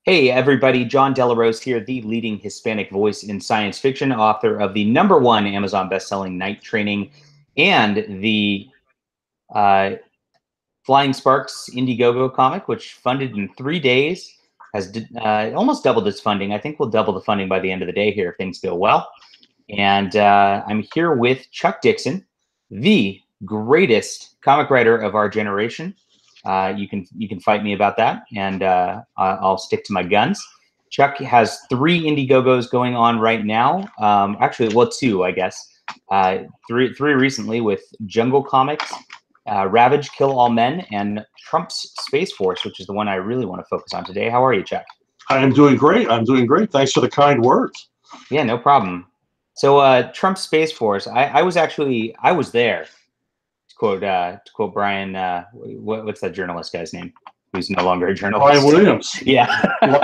Hey everybody, Jon Del Arroz here, the leading Hispanic voice in science fiction, author of the #1 Amazon bestselling Night Training and the uh, Flying Sparks IndieGoGo comic, which funded in 3 days, has almost doubled its funding. I think we'll double the funding by the end of the day here if things go well. And I'm here with Chuck Dixon, the greatest comic writer of our generation. You can fight me about that, and I'll stick to my guns. Chuck has 3 IndieGoGos going on right now. Actually, well, 2, I guess. Three recently with Jungle Comics, Ravage, Kill All Men, and Trump's Space Force, which is the one I really want to focus on today. How are you, Chuck? I am doing great. I'm doing great. Thanks for the kind words. Yeah, no problem. So Trump's Space Force, I was there. To quote Brian, what's that journalist guy's name? Who's no longer a journalist? Brian Williams. Yeah.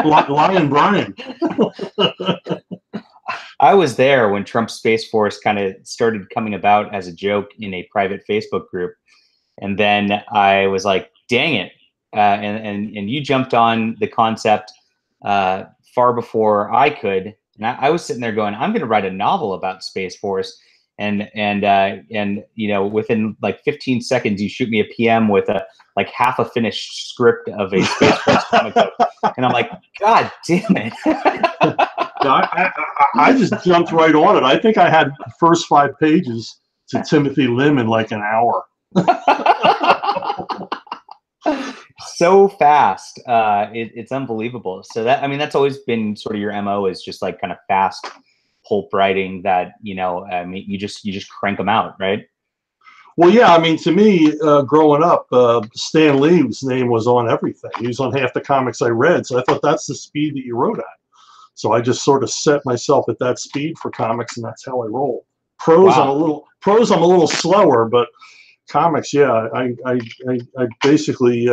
Lion Brian. I was there when Trump's Space Force kind of started coming about as a joke in a private Facebook group. And then I was like, dang it. And you jumped on the concept far before I could. And I was sitting there going, I'm going to write a novel about Space Force. And you know, within like 15 seconds, you shoot me a PM with like half a finished script of a Space Force comic book, and I'm like, God damn it! I just jumped right on it. I think I had the first 5 pages to Timothy Lim in like an hour. So fast, it's unbelievable. So that's always been sort of your MO, is just like kind of fast pulp writing that, you know, I mean, you just crank them out, right? Well, yeah, I mean, to me, growing up, Stan Lee's name was on everything. He was on half the comics I read, so I thought that's the speed that you wrote at. So I just sort of set myself at that speed for comics, and that's how I roll. Prose, wow. I'm a little slower, but comics, yeah, I basically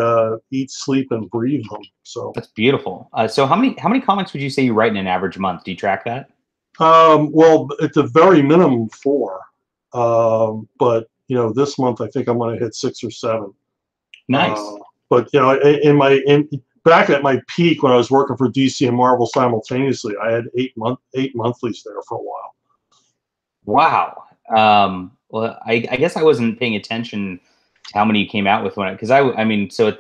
eat, sleep, and breathe them. So that's beautiful. So how many comics would you say you write in an average month? Do you track that? Well, at the very minimum 4, but you know, this month I think I'm going to hit 6 or 7. Nice. But you know, back at my peak when I was working for DC and Marvel simultaneously, I had 8 monthlies there for a while. Wow. Well, I guess I wasn't paying attention to how many you came out with because I mean, so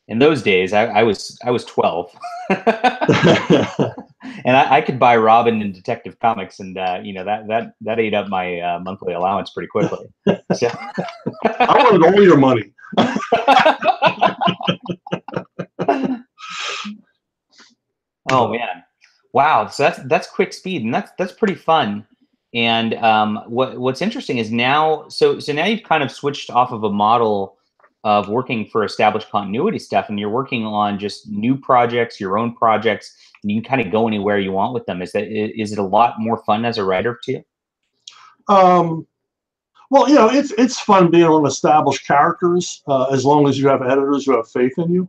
in those days I was 12. And I could buy Robin and Detective Comics, and you know, that ate up my monthly allowance pretty quickly. So I wanted all your money. Oh man, wow! So that's quick speed, and that's pretty fun. And what's interesting is now, so now you've kind of switched off of a model of working for established continuity stuff, and you're working on just new projects, your own projects, and you can kind of go anywhere you want with them. Is it a lot more fun as a writer to you? Well, you know, it's fun being on established characters, as long as you have editors who have faith in you,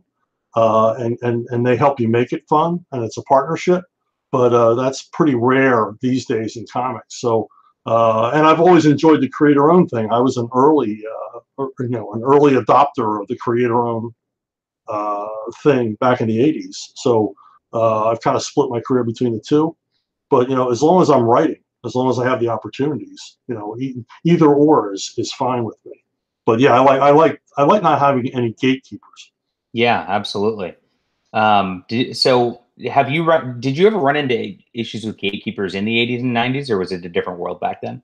and they help you make it fun, and it's a partnership. But that's pretty rare these days in comics. So, and I've always enjoyed the creator-owned thing. I was an early adopter of the creator-owned thing back in the '80s. So I've kind of split my career between the two. But you know, as long as I'm writing, as long as I have the opportunities, you know, either or is fine with me. But yeah, I like not having any gatekeepers. Yeah, absolutely. So did you ever run into issues with gatekeepers in the '80s and '90s, or was it a different world back then?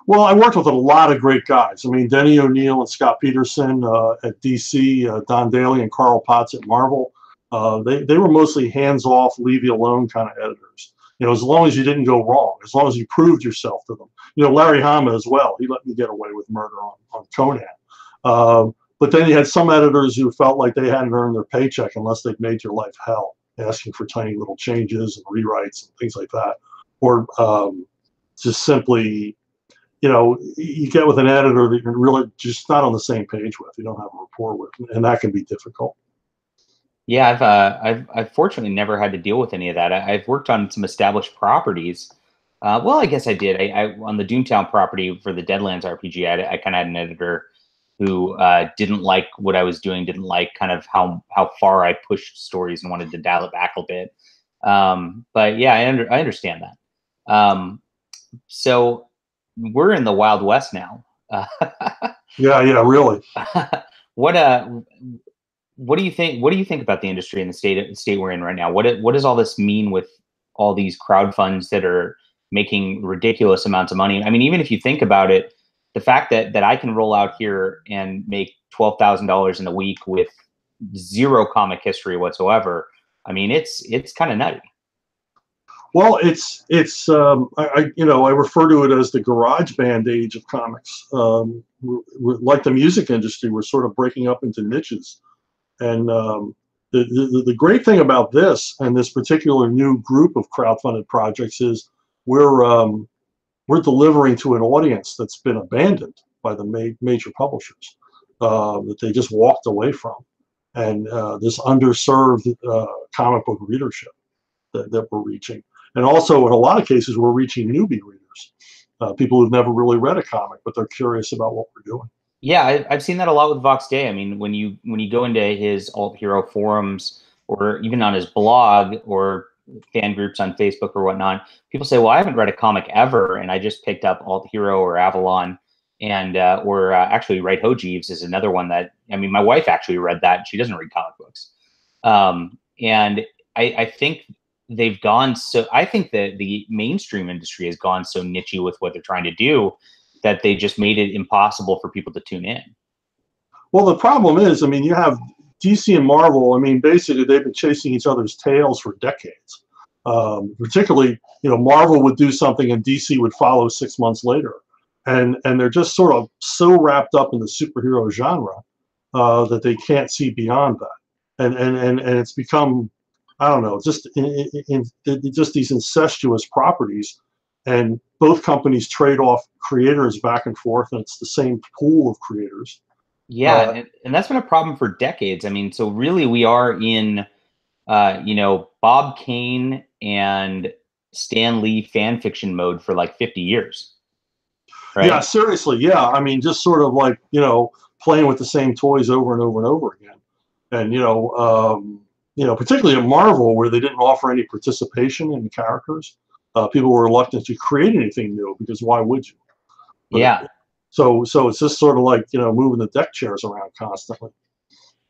Well, I worked with a lot of great guys. I mean, Denny O'Neil and Scott Peterson at DC, Don Daly and Carl Potts at Marvel. They were mostly hands-off, leave you alone kind of editors. You know, as long as you didn't go wrong, as long as you proved yourself to them. You know, Larry Hama as well. He let me get away with murder on Conan. But then you had some editors who felt like they hadn't earned their paycheck unless they'd made your life hell, asking for tiny little changes and rewrites and things like that. Or just simply, you know, you get with an editor that you're really just not on the same page with, you don't have a rapport with, and that can be difficult. Yeah, I've fortunately never had to deal with any of that. I've worked on some established properties. Well, I guess I did. I on the Doomtown property for the Deadlands RPG, I kind of had an editor who didn't like what I was doing, didn't like kind of how far I pushed stories and wanted to dial it back a bit. But yeah, I understand that. So we're in the Wild West now. Yeah, really. What do you think? What do you think about the industry and the state we're in right now? What does all this mean with all these crowd funds that are making ridiculous amounts of money? I mean, even if you think about it, the fact that I can roll out here and make $12,000 in a week with zero comic history whatsoever, I mean, it's kind of nutty. Well, I refer to it as the garage band age of comics. Like the music industry, we're sort of breaking up into niches. And the great thing about this and this particular new group of crowdfunded projects is we're delivering to an audience that's been abandoned by the major publishers, that they just walked away from, and this underserved comic book readership that we're reaching. And also, in a lot of cases, we're reaching newbie readers, people who've never really read a comic, but they're curious about what we're doing. Yeah, I've seen that a lot with Vox Day. I mean, when you go into his alt hero forums or even on his blog or fan groups on Facebook or whatnot, people say, "Well, I haven't read a comic ever, and I just picked up alt hero or Avalon." And actually, Right Ho Jeeves is another one that, I mean, my wife actually read that. She doesn't read comic books, and I think they've gone so. I think that the mainstream industry has gone so nichey with what they're trying to do that they just made it impossible for people to tune in. Well, the problem is, I mean, you have DC and Marvel. I mean, basically, they've been chasing each other's tails for decades. Particularly, Marvel would do something and DC would follow 6 months later, and they're just sort of so wrapped up in the superhero genre that they can't see beyond that, and it's become, I don't know, just just these incestuous properties. And both companies trade off creators back and forth, and it's the same pool of creators. Yeah, and that's been a problem for decades. I mean, so really we are in, Bob Kane and Stan Lee fan fiction mode for like 50 years. Right? Yeah, seriously. Yeah, I mean, just sort of like, playing with the same toys over and over and over again. And, particularly at Marvel, where they didn't offer any participation in the characters. People were reluctant to create anything new because why would you? But yeah. So it's just sort of like, moving the deck chairs around constantly.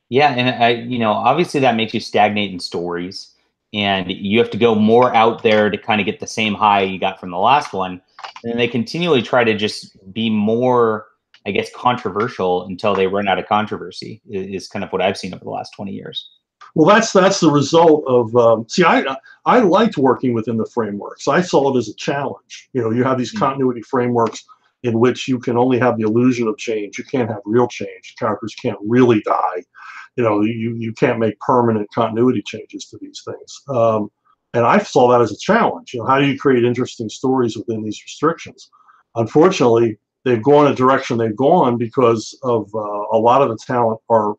Yeah, and obviously that makes you stagnate in stories, and you have to go more out there to kind of get the same high you got from the last one. And they continually try to just be more, I guess, controversial until they run out of controversy. Is kind of what I've seen over the last 20 years. Well, that's the result of see, I liked working within the frameworks. I saw it as a challenge. You have these continuity frameworks in which you can only have the illusion of change. You can't have real change. Characters can't really die. You can't make permanent continuity changes to these things. And I saw that as a challenge. How do you create interesting stories within these restrictions? Unfortunately, they've gone a direction they've gone because of a lot of the talent are,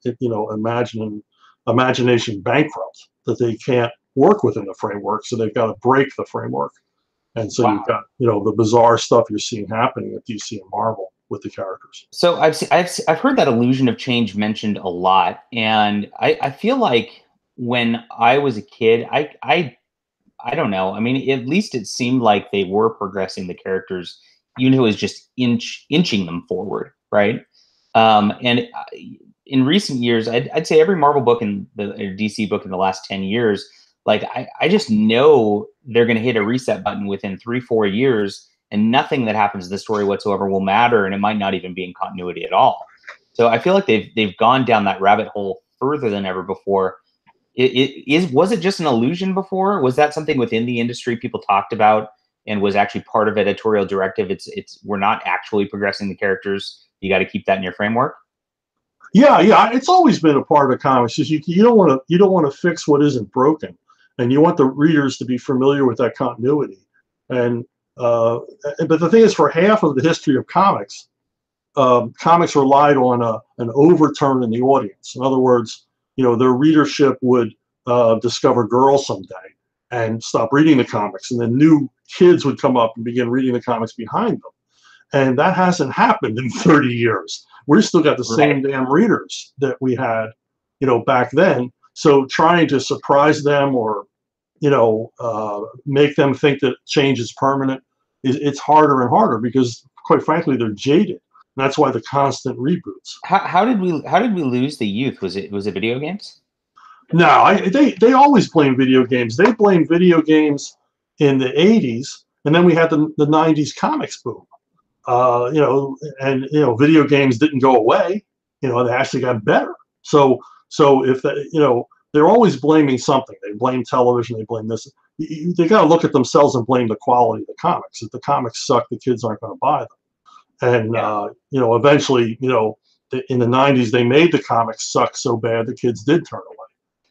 imagination bankrupt, that they can't work within the framework, so they've got to break the framework. And so you've got, the bizarre stuff you're seeing happening at DC and Marvel with the characters. So I've heard that illusion of change mentioned a lot, and I feel like when I was a kid, I don't know. I mean, at least it seemed like they were progressing the characters, even if it was just inching them forward, right? And in recent years, I'd say every Marvel book and the DC book in the last 10 years, like I just know they're going to hit a reset button within 3-4 years, and nothing that happens in the story whatsoever will matter, and it might not even be in continuity at all. So I feel like they've gone down that rabbit hole further than ever before. Was it just an illusion before? Was that something within the industry people talked about and was actually part of Editorial Directive? We're not actually progressing the characters. You got to keep that in your framework. Yeah, it's always been a part of comics. You don't want to fix what isn't broken, and you want the readers to be familiar with that continuity. And but the thing is, for half of the history of comics, comics relied on an overturn in the audience. In other words, their readership would discover girls someday and stop reading the comics, and then new kids would come up and begin reading the comics behind them. And that hasn't happened in 30 years. We've still got the same damn readers that we had, you know, back then. So trying to surprise them or, you know, make them think that change is permanent, it's harder and harder because, quite frankly, they're jaded. And that's why the constant reboots. How did we lose the youth? Was it video games? No, they always blame video games. They blame video games in the 80s, and then we had the 90s comics boom. You know, and you know, video games didn't go away. You know, they actually got better. So if that, you know, they're always blaming something. They blame television. They blame this. They got to look at themselves and blame the quality of the comics. If the comics suck, the kids aren't going to buy them. And you know, eventually, you know, in the 90s, they made the comics suck so bad the kids did turn away.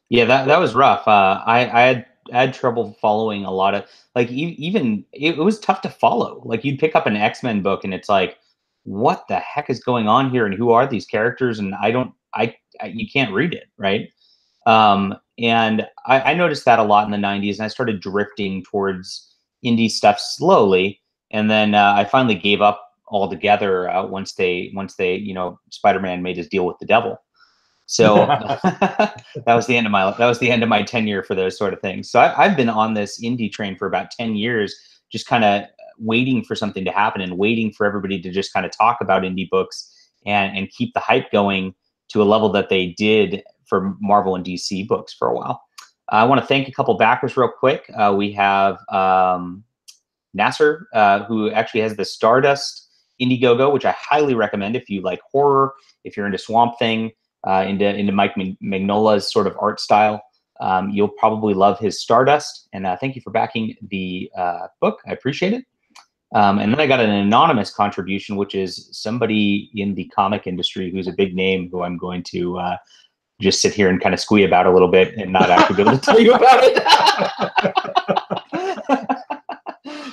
Yeah, that was rough. I had trouble following a lot of, like, even it was tough to follow. Like, you'd pick up an X-Men book and it's like, what the heck is going on here, and who are these characters? And you can't read it, right? And I noticed that a lot in the 90s, and I started drifting towards indie stuff slowly, and then I finally gave up altogether once they you know, Spider-Man made his deal with the devil. So that was the end of my tenure for those sort of things. So I've been on this indie train for about 10 years, just kind of waiting for something to happen and waiting for everybody to just kind of talk about indie books and keep the hype going to a level that they did for Marvel and DC books for a while. I want to thank a couple backers real quick. We have Nasser, who actually has the Stardust IndieGoGo, which I highly recommend if you like horror, if you're into Swamp Thing, into Mike Mignola's sort of art style. You'll probably love his Stardust. And thank you for backing the book. I appreciate it. And then I got an anonymous contribution, which is somebody in the comic industry who's a big name, who I'm going to just sit here and kind of squee about a little bit and not actually be able to tell you about it.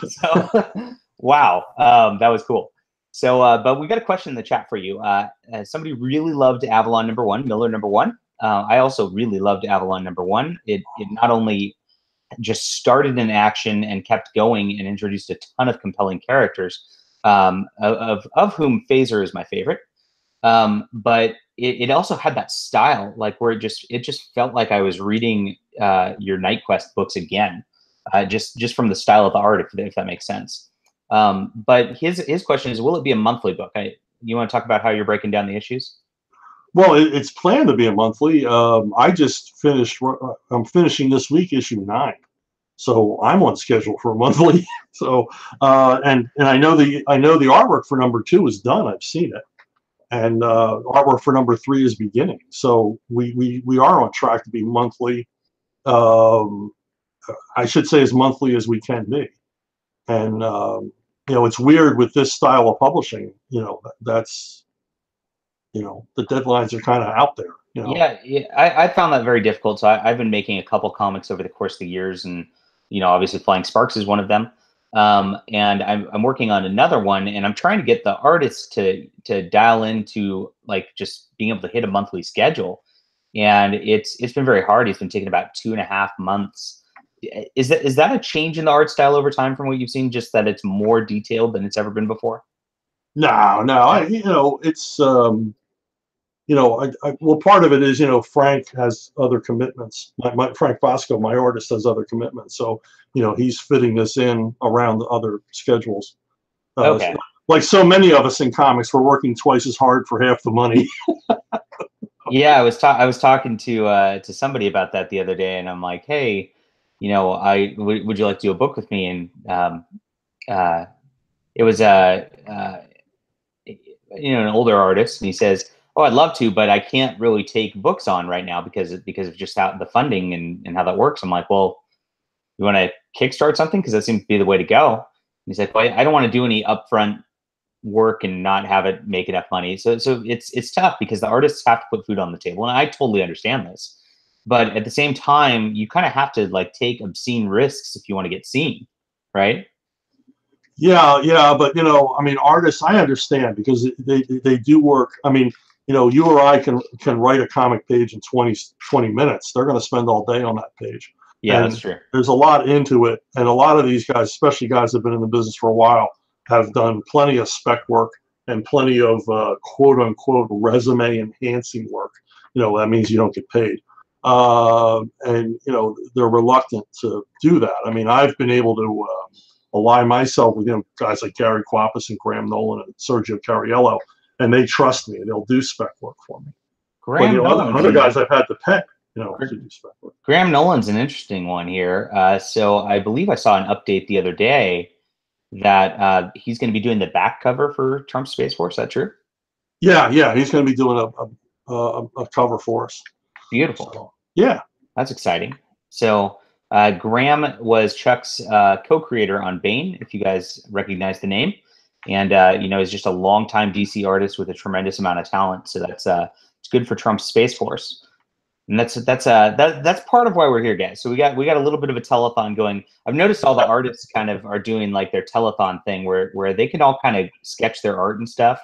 So, wow, that was cool. So, but we got a question in the chat for you. Somebody really loved Avalon #1, Miller #1. I also really loved Avalon #1. It not only just started in action and kept going and introduced a ton of compelling characters, of whom Phaser is my favorite. But it also had that style, like, where it just felt like I was reading your Night Quest books again, just from the style of the art, if that makes sense. But his question is, will it be a monthly book? You want to talk about how you're breaking down the issues? Well, it's planned to be a monthly. I just finished. I'm finishing this week issue 9, so I'm on schedule for a monthly. So, and I know the artwork for #2 is done. I've seen it, and artwork for #3 is beginning. So we are on track to be monthly. I should say as monthly as we can be, and you know, it's weird with this style of publishing. You know, that's, you know, the deadlines are kind of out there. You know? Yeah, I found that very difficult. So I've been making a couple comics over the course of the years, and you know, obviously Flying Sparks is one of them. And I'm working on another one, and I'm trying to get the artists to dial into, like, just being able to hit a monthly schedule. And it's been very hard. It's been taking about 2.5 months. Is that a change in the art style over time from what you've seen? Just that it's more detailed than it's ever been before? No, you know, it's you know, well, part of it is, you know, Frank has other commitments. Frank Bosco, my artist, has other commitments, so you know, he's fitting this in around the other schedules. Okay. Like so many of us in comics, we're working twice as hard for half the money. Yeah, I was talking to somebody about that the other day, and I'm like, hey, you know, would you like to do a book with me? And it was you know, an older artist, and he says, oh, I'd love to, but I can't really take books on right now because of just how the funding and how that works. I'm like, well, you want to kickstart something? Because that seems to be the way to go. And he's like, well, I don't want to do any upfront work and not have it make enough money. So it's tough because the artists have to put food on the table. And I totally understand this. But at the same time, you kind of have to, like, take obscene risks if you want to get seen, right? Yeah, but you know, I mean, artists, I understand, because they do work. I mean, you know, you or I can write a comic page in 20 minutes. They're going to spend all day on that page. Yeah, and that's true. There's a lot into it, and a lot of these guys, especially guys that have been in the business for a while, have done plenty of spec work and plenty of quote unquote resume enhancing work. You know, that means you don't get paid. And, you know, they're reluctant to do that. I mean, I've been able to align myself with, you know, guys like Gary Quapis and Graham Nolan and Sergio Cariello, and they trust me and they'll do spec work for me. Graham But, you know, other guys I've had to pay, you know, to do spec work. Graham Nolan's an interesting one here. So I believe I saw an update the other day that he's going to be doing the back cover for Trump Space Force. Is that true? Yeah, yeah, he's going to be doing a cover for us. Beautiful. So, yeah, that's exciting. So Graham was Chuck's co-creator on Bane, if you guys recognize the name, and you know, is just a longtime DC artist with a tremendous amount of talent. So that's it's good for Trump's Space Force. And that's part of why we're here, guys. So we got a little bit of a telethon going. I've noticed all the artists kind of are doing like their telethon thing where they can all kind of sketch their art and stuff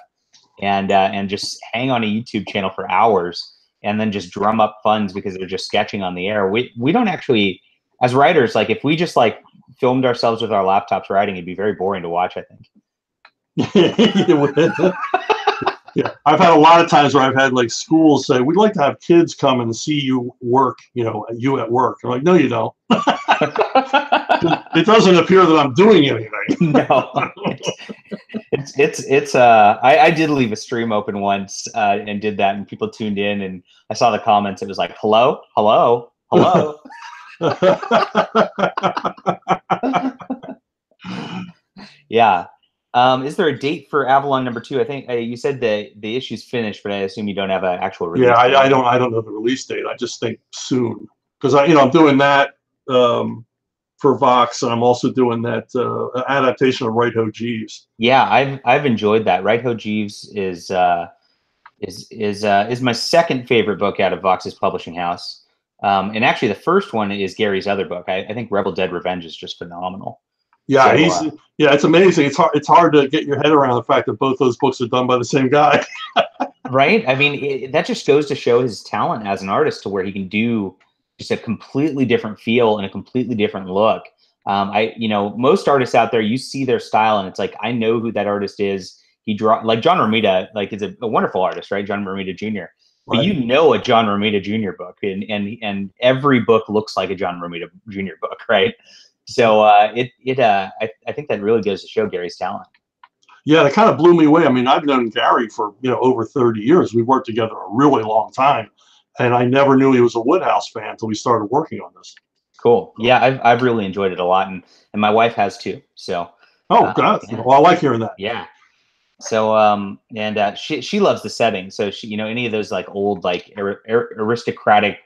and just hang on a YouTube channel for hours and then just drum up funds because they're just sketching on the air. We don't actually, as writers, like if we just like filmed ourselves with our laptops writing, it'd be very boring to watch, I think. Yeah, I've had a lot of times where I've had like schools say, "We'd like to have kids come and see you work, you know, you at work." I'm like, "No, you don't." It doesn't appear that I'm doing anything. No, I did leave a stream open once and did that, and people tuned in, and I saw the comments. It was like, "Hello, hello, hello." Yeah. Is there a date for Avalon #2? I think you said the issue's finished, but I assume you don't have an actual release. Yeah, I don't know the release date. I just think soon, because I'm doing that for Vox, and I'm also doing that adaptation of Right Ho Jeeves. Yeah, I've enjoyed that. Right Ho Jeeves is my second favorite book out of Vox's publishing house, and actually the first one is Gary's other book. I think Rebel Dead Revenge is just phenomenal. Yeah, so, it's amazing. It's hard to get your head around the fact that both those books are done by the same guy. Right? I mean, that just goes to show his talent as an artist, to where he can do just a completely different feel and a completely different look. Most artists out there, you see their style and it's like, I know who that artist is. He like John Romita, like is a wonderful artist, right? John Romita Jr. But you know a John Romita Jr. book, and every book looks like a John Romita Jr. book, right? So I think that really goes to show Gary's talent. Yeah, it kind of blew me away. I mean, I've known Gary for over 30 years. We worked together a really long time, and I never knew he was a Woodhouse fan until we started working on this. Cool. Yeah, I've really enjoyed it a lot, and my wife has too. So. Oh, God. Yeah. Well, I like hearing that. Yeah. So she loves the setting. So she any of those like old like aristocratic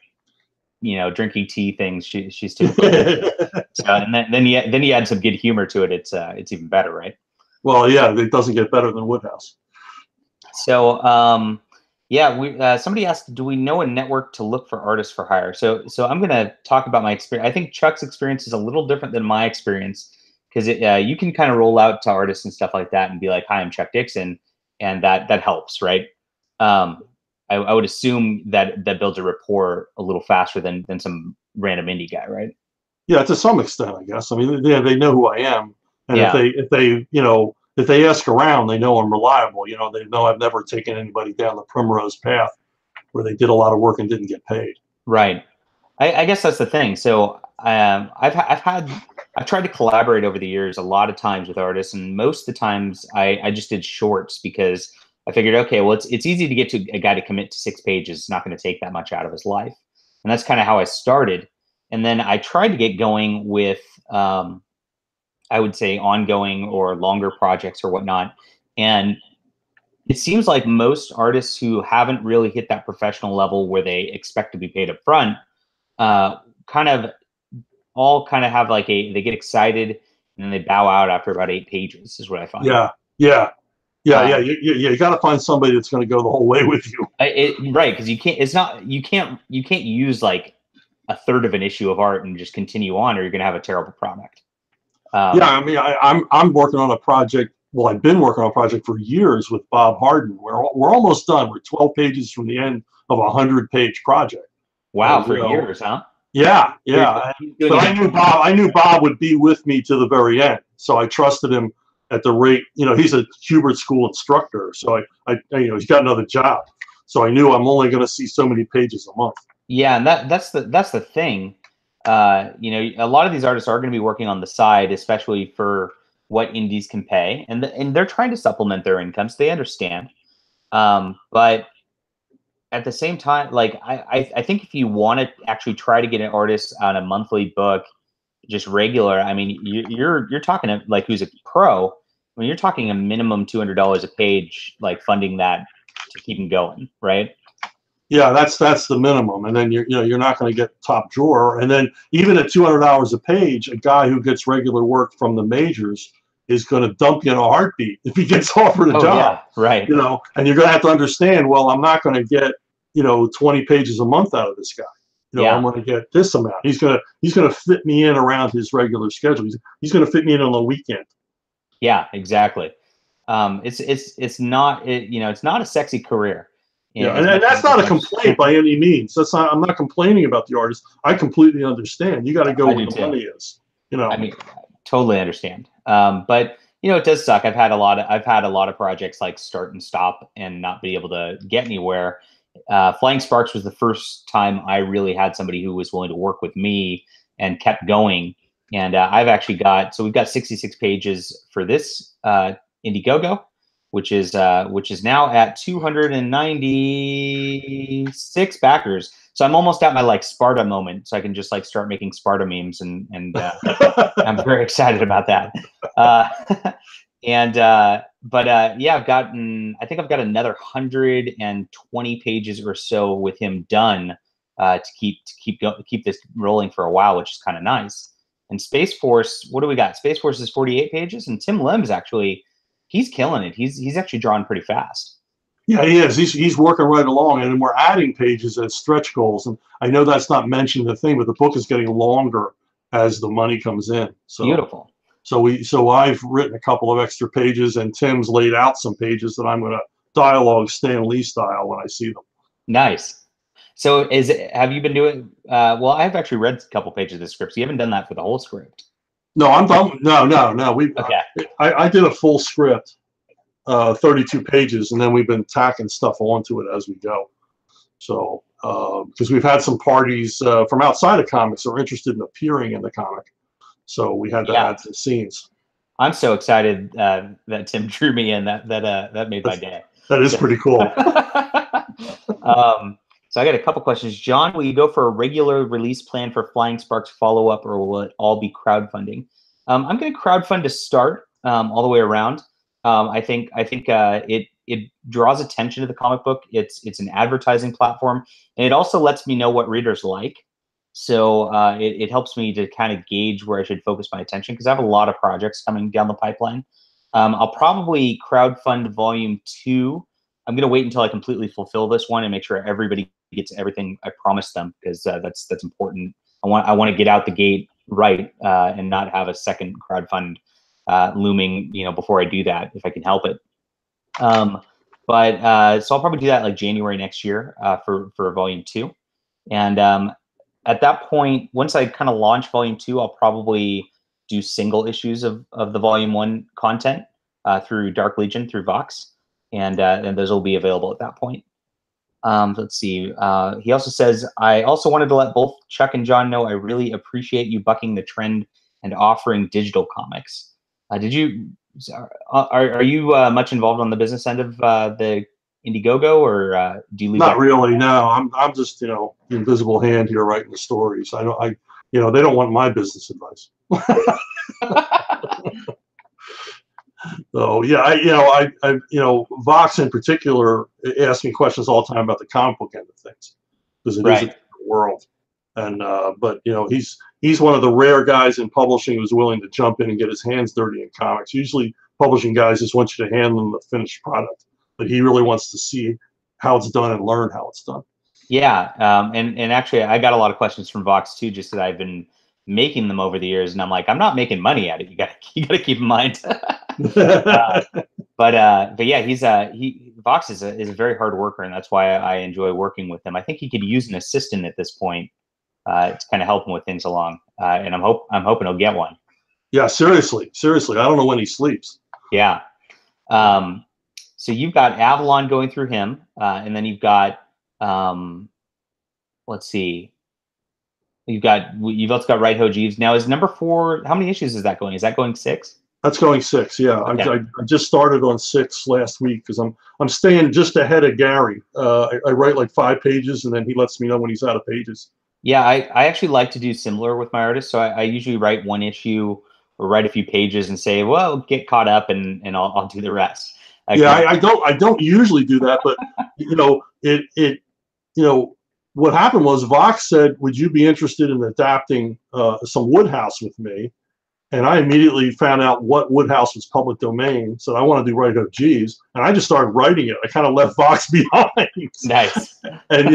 drinking tea things, she's too cool. So, and then you add some good humor to it. It's even better, right? Well, yeah, it doesn't get better than Woodhouse. So somebody asked, do we know a network to look for artists for hire? So I'm gonna talk about my experience. I think Chuck's experience is a little different than my experience, because you can kind of roll out to artists and stuff like that and be like, "Hi, I'm Chuck Dixon," and that helps, right? I would assume that builds a rapport a little faster than some random indie guy, right? Yeah, to some extent, I guess. I mean, they know who I am, and if they ask around, they know I'm reliable. They know I've never taken anybody down the primrose path where they did a lot of work and didn't get paid. Right. I guess that's the thing. So I've tried to collaborate over the years a lot of times with artists, and most of the times I just did shorts because I figured, okay, well, it's easy to get to a guy to commit to 6 pages. It's not going to take that much out of his life. And that's kind of how I started. And then I tried to get going with, I would say, ongoing or longer projects or whatnot. And it seems like most artists who haven't really hit that professional level where they expect to be paid up front, kind of have like they get excited and then they bow out after about 8 pages is what I find. Yeah. You got to find somebody that's going to go the whole way with you. Right, because you can't use like a third of an issue of art and just continue on, or you're going to have a terrible product. Yeah, I mean, I'm working on a project. Well, I've been working on a project for years with Bob Harden. We're almost done. We're 12 pages from the end of a 100-page project. Wow, for years, huh? Yeah. But I knew Bob would be with me to the very end, so I trusted him. at the rate, he's a Hubert School instructor, so he's got another job, so I knew I'm only going to see so many pages a month. Yeah, and that's the thing. A lot of these artists are going to be working on the side, especially for what indies can pay, and they're trying to supplement their incomes. They understand, but at the same time, like I think if you want to actually try to get an artist on a monthly book, just regular, I mean, you're talking like who's a pro. I mean, you're talking a minimum $200 a page, like funding that to keep them going, right? Yeah, that's the minimum, and then you're not going to get top drawer. And then even at $200 a page, a guy who gets regular work from the majors is going to dump you in a heartbeat if he gets offered a job. Yeah, right. And you're going to have to understand. Well, I'm not going to get 20 pages a month out of this guy. I'm going to get this amount. He's going to fit me in around his regular schedule. He's going to fit me in on the weekend. Yeah, exactly. It's not it's not a sexy career. Yeah, and that's not a complaint by any means. I'm not complaining about the artist. I completely understand. You got to go where the money is. I mean, totally understand. But it does suck. I've had a lot of projects like start and stop and not be able to get anywhere. Flying Sparks was the first time I really had somebody who was willing to work with me and kept going. And I've actually we've got 66 pages for this IndieGoGo, which is now at 296 backers. So I'm almost at my like Sparta moment, so I can just like start making Sparta memes, and I'm very excited about that. Yeah, I think I've got another 120 pages or so with him done to keep this rolling for a while, which is kind of nice. And Space Force, what do we got? Space Force is 48 pages, and Tim Lim's actually. He's killing it. He's actually drawing pretty fast. Yeah, he is. He's working right along, and we're adding pages as stretch goals. And I know that's not mentioned in the thing, but the book is getting longer as the money comes in. So beautiful. So I've written a couple of extra pages, and Tim's laid out some pages that I'm going to dialogue Stan Lee style when I see them. Nice. So have you been doing? Well, I've actually read a couple pages of the script. So you haven't done that for the whole script. No, I'm done. No. Okay. I did a full script, 32 pages, and then we've been tacking stuff onto it as we go. So, because we've had some parties from outside of comics that are interested in appearing in the comic, so we had to add some scenes. I'm so excited that Tim drew me in. That made my day. That is pretty cool. So I got a couple questions. John, will you go for a regular release plan for Flying Sparks follow-up, or will it all be crowdfunding? I'm going to crowdfund to start all the way around. I think it draws attention to the comic book. It's an advertising platform, and it also lets me know what readers like. So it helps me to kind of gauge where I should focus my attention, because I have a lot of projects coming down the pipeline. I'll probably crowdfund volume 2. I'm going to wait until I completely fulfill this one and make sure everybody gets everything I promised them, because that's important. I want to get out the gate right and not have a second crowdfund looming, before I do that, if I can help it. So I'll probably do that like January next year for volume 2. And at that point, once I kind of launch volume 2, I'll probably do single issues of the volume 1 content through Dark Legion, through Vox. And those will be available at that point. Let's see. He also says, I also wanted to let both Chuck and John know I really appreciate you bucking the trend and offering digital comics. Are you much involved on the business end of the IndieGoGo, or do you leave? Not really. No, I'm just the invisible hand here writing the stories. They don't want my business advice. So yeah, Vox in particular asks me questions all the time about the comic book end of things, because it is a different world. And but he's one of the rare guys in publishing who's willing to jump in and get his hands dirty in comics. Usually publishing guys just want you to hand them the finished product, but he really wants to see how it's done and learn how it's done. Yeah, and actually I got a lot of questions from Vox too, just that I've been making them over the years, and I'm like, I'm not making money at it. You gotta keep in mind. But yeah, Vox is a very hard worker, and that's why I enjoy working with him. I think he could use an assistant at this point to kind of help him with things along, and I'm hoping he'll get one. Yeah, seriously, I don't know when he sleeps. Yeah. So you've got Avalon going through him, and then you've got, let's see, you've also got Right Ho Jeeves. Now, is number 4? How many issues is that going? Is that going 6? That's going 6. Yeah, Okay. I just started on 6 last week because I'm staying just ahead of Gary. I write like 5 pages, and then he lets me know when he's out of pages. Yeah, I actually like to do similar with my artists. So I usually write 1 issue or write a few pages and say, well, get caught up, and I'll do the rest. Yeah, I don't usually do that, but what happened was Vox said, "Would you be interested in adapting some Woodhouse with me?" And I immediately found out what Woodhouse was public domain, so I want to do Right Ho Jeeves, and I just started writing it. I kind of left Vox behind. Nice. And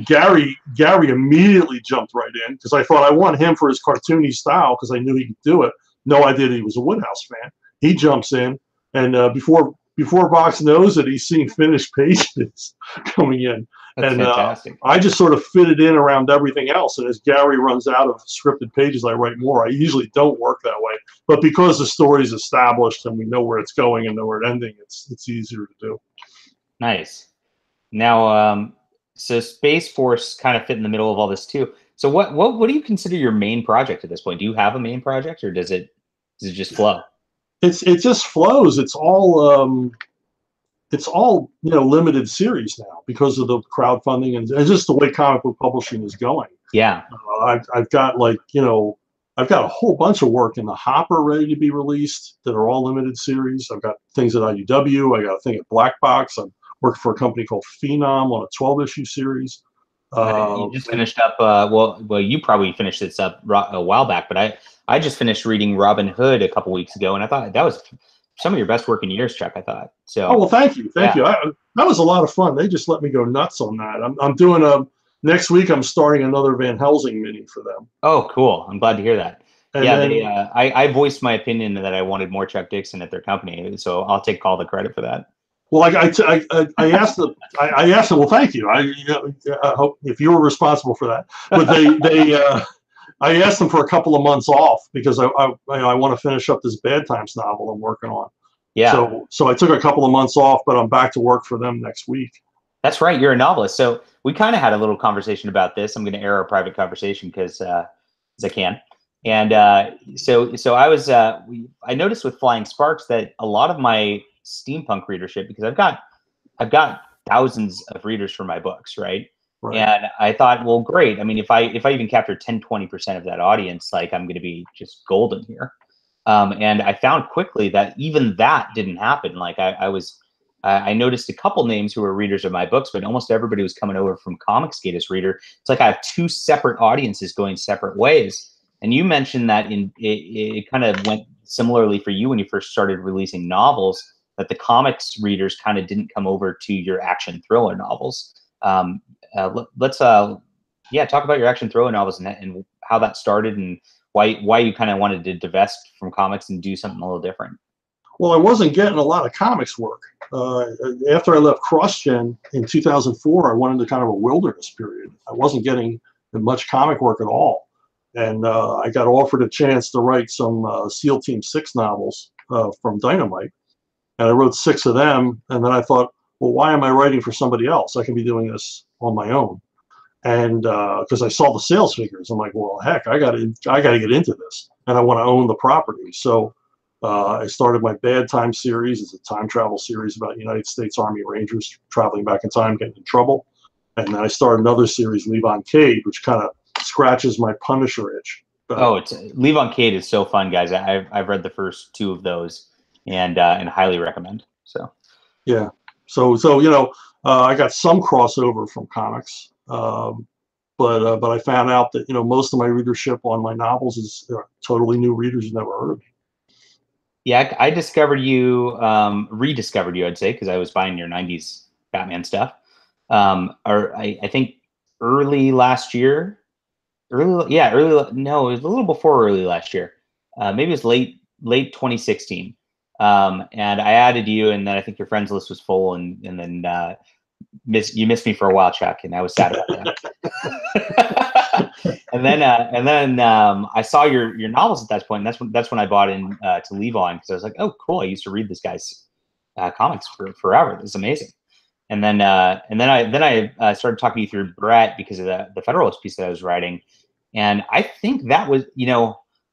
Gary immediately jumped right in because I thought I want him for his cartoony style because I knew he could do it. No idea he was a Woodhouse fan. He jumps in, and before Vox knows it, he's seeing finished pages coming in. That's fantastic. I just sort of fit it in around everything else. And as Gary runs out of scripted pages, I write more. I usually don't work that way. But because the story's established and we know where it's going and know where it's ending, it's easier to do. Nice. Now, so Space Force kind of fit in the middle of all this too. So what do you consider your main project at this point? Do you have a main project, or does it just flow? It just flows. It's all limited series now because of the crowdfunding and just the way comic book publishing is going. Yeah. I've got I've got a whole bunch of work in the hopper ready to be released that are all limited series. I've got things at IUW. I got a thing at Black Box. I'm working for a company called Phenom on a 12-issue series. You just finished up. Well, you probably finished this up a while back, but I just finished reading Robin Hood a couple weeks ago, and I thought that was some of your best work in years, Chuck. I thought so. Oh well, thank you. That was a lot of fun. They just let me go nuts on that. I'm doing next week. I'm starting another Van Helsing mini for them. Oh, cool! I'm glad to hear that. And yeah, I voiced my opinion that I wanted more Chuck Dixon at their company, so I'll take all the credit for that. Well, I asked them. Well, thank you. I hope if you were responsible for that. But I asked them for a couple of months off because I want to finish up this Bad Times novel I'm working on. Yeah. So I took a couple of months off, but I'm back to work for them next week. That's right. You're a novelist. So we kind of had a little conversation about this. I'm going to air our private conversation because I can. And so I noticed with Flying Sparks that a lot of my steampunk readership, because I've got thousands of readers for my books, right? And I thought, well, great. I mean, if I even capture 10-20% of that audience, like, I'm going to be just golden here. And I found quickly that even that didn't happen. Like I noticed a couple names who were readers of my books, but almost everybody was coming over from Comicsgate as reader. It's like I have 2 separate audiences going separate ways. And you mentioned that it kind of went similarly for you when you first started releasing novels, that the comics readers kind of didn't come over to your action thriller novels. Let's talk about your action thriller novels and how that started and why you kind of wanted to divest from comics and do something a little different. Well, I wasn't getting a lot of comics work. After I left CrossGen in 2004, I went into kind of a wilderness period. I wasn't getting much comic work at all. And I got offered a chance to write some SEAL Team 6 novels from Dynamite. And I wrote 6 of them. And then I thought, well, why am I writing for somebody else? I can be doing this on my own. And because I saw the sales figures, I'm like, well, heck, I got to get into this. And I want to own the property. So I started my Bad Time series. It's a time travel series about United States Army Rangers traveling back in time, getting in trouble. And then I started another series, Levon Cade, which kind of scratches my Punisher itch. Levon Cade is so fun, guys. I've read the first 2 of those and highly recommend. So yeah, so I got some crossover from comics, but I found out that most of my readership on my novels is totally new readers who never heard of me. Yeah, I discovered you, rediscovered you, I'd say, because I was buying your 90s Batman stuff. Or I think early last year. No, it was a little before early last year. Maybe it was late 2016. And I added you, and then I think your friends list was full, and then you missed me for a while, Chuck, and I was sad about that. I saw your novels at that point. And that's when I bought in to Leave On, because I was like, oh, cool. I used to read this guy's comics for forever. This is amazing. And then I started talking to you through Brett because of the Federalist piece that I was writing, and I think that was,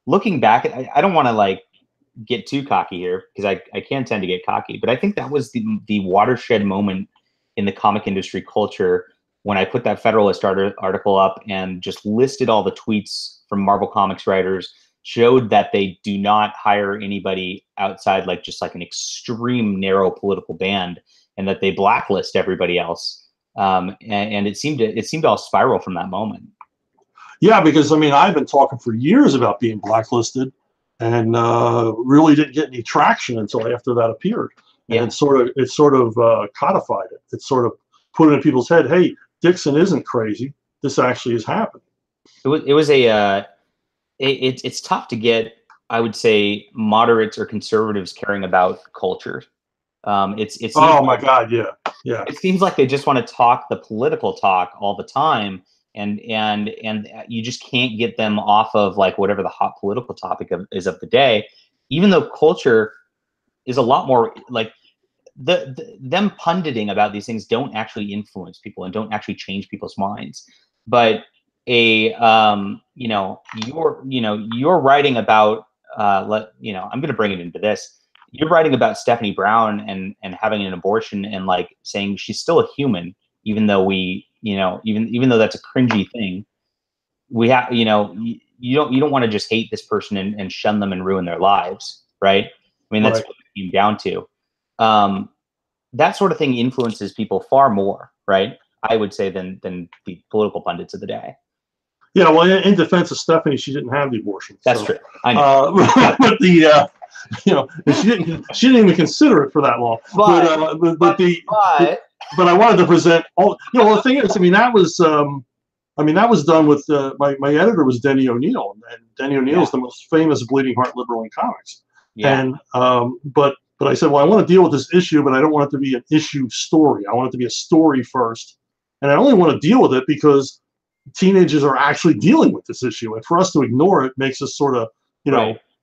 looking back, I don't want to like get too cocky here, because I can tend to get cocky, but I think that was the watershed moment in the comic industry culture when I put that Federalist article up and just listed all the tweets from Marvel Comics writers, showed that they do not hire anybody outside like just like an extreme narrow political band, and that they blacklist everybody else. And it seemed to all spiral from that moment. Yeah, because I mean, I've been talking for years about being blacklisted, and really didn't get any traction until after that appeared. And Yeah. it sort of codified it. It sort of put it in people's head, hey, Dixon isn't crazy. This actually is happening. It's tough to get, I would say, moderates or conservatives caring about culture. Oh my God, yeah. It seems like they just want to talk the political talk all the time, and you just can't get them off of like whatever the hot political topic is of the day, even though culture is a lot more like them punditing about these things don't actually influence people and don't actually change people's minds. But you're writing about I'm going to bring it into this. You're writing about Stephanie Brown and having an abortion, and like saying she's still a human, even though even though that's a cringy thing. We have, you don't want to just hate this person and shun them and ruin their lives, right? I mean, that's what it came down to. That sort of thing influences people far more, right? I would say than the political pundits of the day. Yeah, well, in defense of Stephanie, she didn't have the abortion. That's true. I know. But she didn't even consider it for that long. But I wanted to present all. The thing is, I mean, that was done with my editor was Denny O'Neil, and Denny O'Neil is the most famous bleeding heart liberal in comics. Yeah. And but I said, well, I want to deal with this issue, but I don't want it to be an issue story. I want it to be a story first, and I only want to deal with it because teenagers are actually dealing with this issue, and for us to ignore it makes us sort of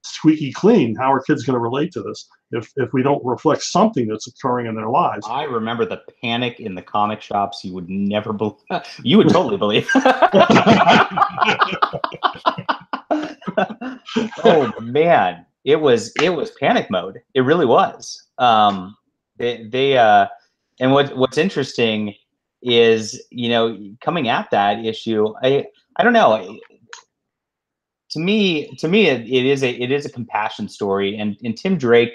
squeaky clean. How are kids going to relate to this if we don't reflect something that's occurring in their lives? I remember the panic in the comic shops. You would never believe. You would totally believe. Oh man, it was panic mode. It really was. And what's interesting is, coming at that issue, I don't know. To me, it is a compassion story, and Tim Drake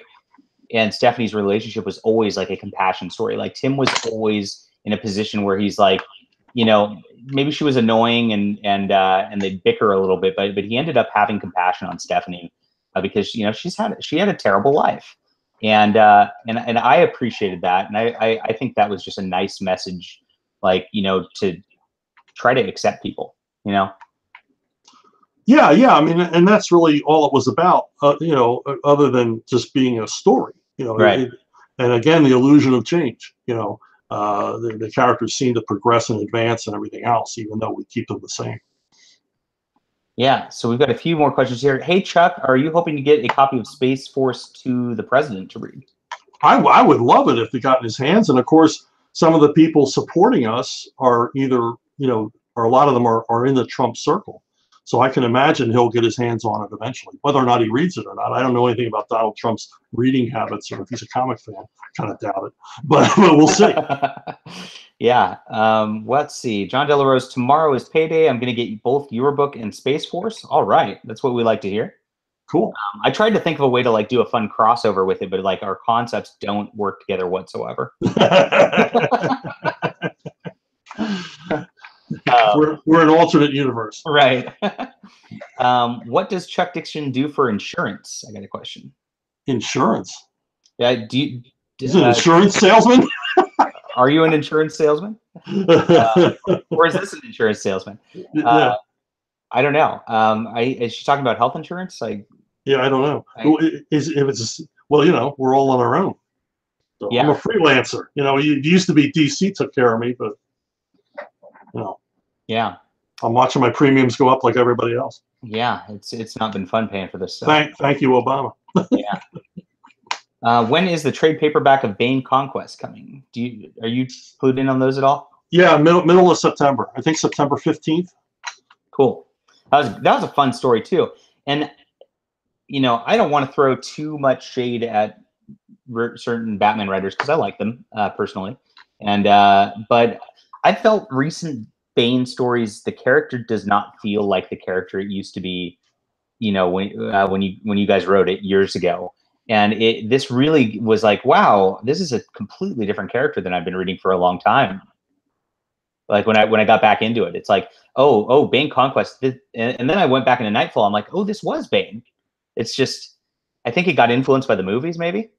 and Stephanie's relationship was always like a compassion story. Like Tim was always in a position where he's like, maybe she was annoying and they bicker a little bit, but he ended up having compassion on Stephanie because she had a terrible life, and I appreciated that, and I think that was just a nice message, like to try to accept people, Yeah, I mean, and that's really all it was about, other than just being a story, Right. And again, the illusion of change, the characters seem to progress and advance and everything else, even though we keep them the same. Yeah, so we've got a few more questions here. Hey, Chuck, are you hoping to get a copy of Space Force to the president to read? I would love it if it got in his hands. And of course, some of the people supporting us are either, or a lot of them are in the Trump circle. So I can imagine he'll get his hands on it eventually. Whether or not he reads it or not, I don't know anything about Donald Trump's reading habits, or if he's a comic fan. Kind of doubt it, but we'll see. Yeah. Let's see. Jon Del Arroz, tomorrow is payday. I'm going to get both your book and Space Force. All right. That's what we like to hear. Cool. I tried to think of a way to like do a fun crossover with it, but like our concepts don't work together whatsoever. We're an alternate universe. Right. What does Chuck Dixon do for insurance? I got a question. Insurance? Yeah. Is an insurance salesman? Are you an insurance salesman? Or is this an insurance salesman? Yeah. I don't know. Is she talking about health insurance? Yeah, I don't know. We're all on our own. So yeah. I'm a freelancer. It used to be DC took care of me, but Yeah. I'm watching my premiums go up like everybody else. Yeah, it's not been fun paying for this stuff. Thank you, Obama. Yeah. When is the trade paperback of Bane Conquest coming? Are you clued in on those at all? Yeah, middle of September. I think September 15th. Cool. That was a fun story too. And you know, I don't want to throw too much shade at certain Batman writers because I like them personally, and but I felt recent Bane stories, the character does not feel like the character it used to be. You know, when you guys wrote it years ago. And this really was like, wow, this is a completely different character than I've been reading for a long time. Like when I got back into it, it's like, oh, Bane Conquest, and then I went back into Nightfall. I'm like, oh, this was Bane. It's just, I think it got influenced by the movies, maybe.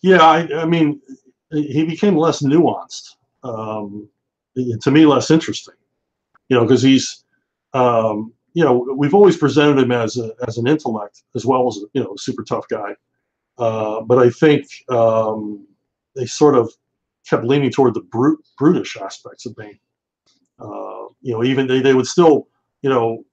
Yeah, I mean, he became less nuanced. To me, less interesting. You know, because he's, you know, we've always presented him as an intellect as well as, you know, a super tough guy. But I think they sort of kept leaning toward the brutish aspects of Bane. You know, even they would still, you know,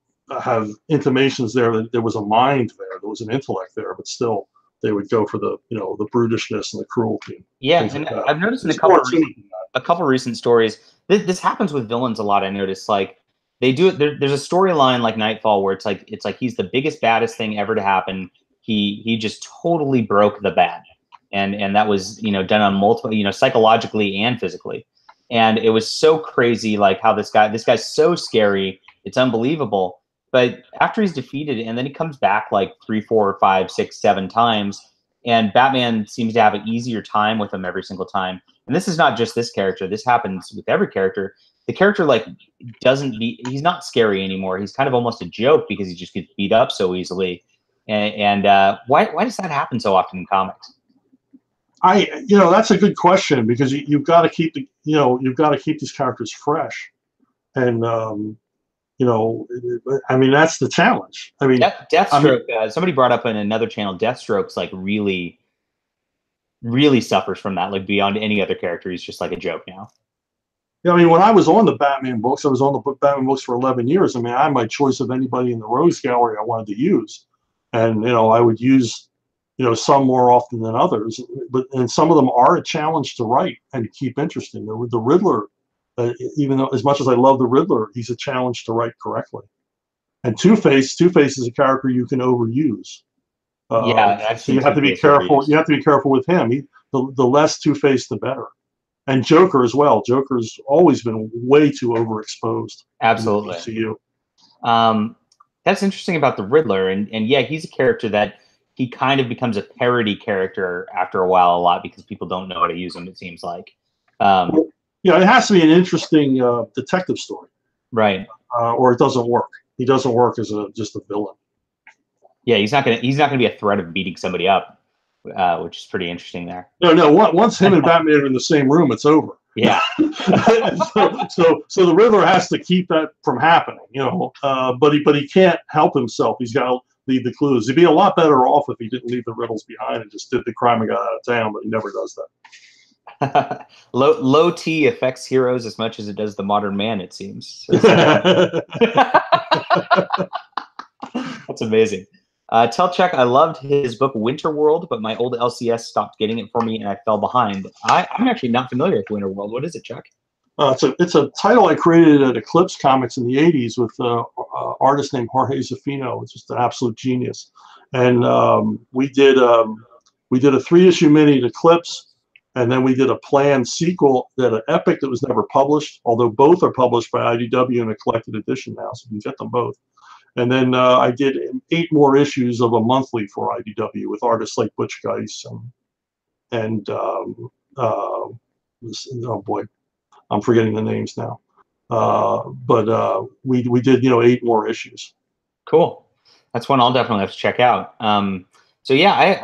have intimations there that there was a mind there was an intellect there, but still they would go for the, you know, the brutishness and the cruelty. Yeah, and like I've noticed in a couple recent stories, this happens with villains a lot. I noticed, like they do it. There's a storyline like Nightfall where it's like he's the biggest, baddest thing ever to happen. He just totally broke the bad, and that was, you know, done on multiple, you know, psychologically and physically, and it was so crazy, like how this guy's so scary, it's unbelievable. But after he's defeated, and then he comes back like 3, 4, 5, 6, 7 times, and Batman seems to have an easier time with him every single time. And this is not just this character. This happens with every character. The character like he's not scary anymore. He's kind of almost a joke because he just gets beat up so easily. And why does that happen so often in comics? You know, that's a good question, because you've got to keep you've got to keep these characters fresh, and you know, I mean, that's the challenge. I mean, Deathstroke. I mean, somebody brought up in another channel, Deathstroke's like really, really suffers from that. Like beyond any other character, he's just like a joke now. Yeah, I mean, when I was on the Batman books, I was on the Batman books for 11 years. I mean, I had my choice of anybody in the Rose Gallery I wanted to use, and you know, I would use, you know, some more often than others. And some of them are a challenge to write and to keep interesting. The Riddler. Even though, as much as I love the Riddler, he's a challenge to write correctly. And Two-Face is a character you can overuse. Yeah, so you have to be careful. You have to be careful with him. The less Two-Face, the better. And Joker as well. Joker's always been way too overexposed. Absolutely. To you. That's interesting about the Riddler, and yeah, he's a character that he kind of becomes a parody character after a while, a lot because people don't know how to use him. It seems like. Yeah, it has to be an interesting detective story, right? Or it doesn't work. He doesn't work as just a villain. Yeah, he's not gonna be a threat of beating somebody up, which is pretty interesting there. No. Once him and Batman are in the same room, it's over. Yeah. so the Riddler has to keep that from happening, you know. But he can't help himself. He's got to leave the clues. He'd be a lot better off if he didn't leave the riddles behind and just did the crime and got out of town. But he never does that. Low T affects heroes as much as it does the modern man, it seems. That's amazing. Tell Chuck I loved his book Winterworld, but my old LCS stopped getting it for me and I fell behind. I'm actually not familiar with Winterworld. What is it, Chuck? It's a title I created at Eclipse Comics in the 80s with an artist named Jorge Zafino. It's just an absolute genius. And we did a 3-issue mini at Eclipse. And then we did a planned sequel, that an epic that was never published, although both are published by IDW in a collected edition now, so you can get them both. And then I did 8 more issues of a monthly for IDW with artists like Butch Geis and oh boy, I'm forgetting the names now. But we did, you know, 8 more issues. Cool. That's one I'll definitely have to check out. So yeah,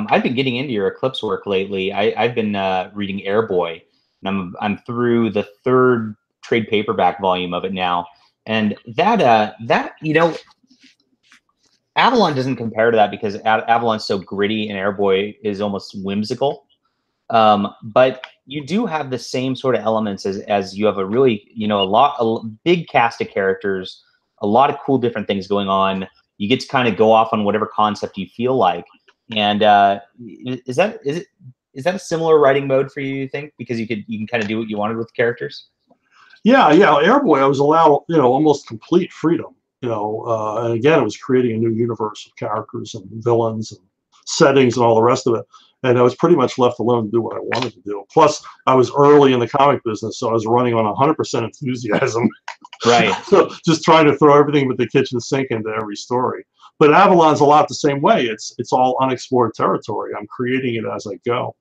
I've been getting into your Eclipse work lately. I've been reading Airboy, and I'm through the 3rd trade paperback volume of it now. And that you know, Avalon doesn't compare to that because Avalon's so gritty and Airboy is almost whimsical. But you do have the same sort of elements as you have a really, a big cast of characters, a lot of cool different things going on. You get to kind of go off on whatever concept you feel like. And is that a similar writing mode for you, you think? Because you can kind of do what you wanted with the characters? Yeah, Airboy, I was allowed, almost complete freedom, and again, it was creating a new universe of characters and villains and settings and all the rest of it. And I was pretty much left alone to do what I wanted to do. Plus, I was early in the comic business, so I was running on 100% enthusiasm. Right. So just trying to throw everything with the kitchen sink into every story. But Avalon's a lot the same way. It's all unexplored territory. I'm creating it as I go.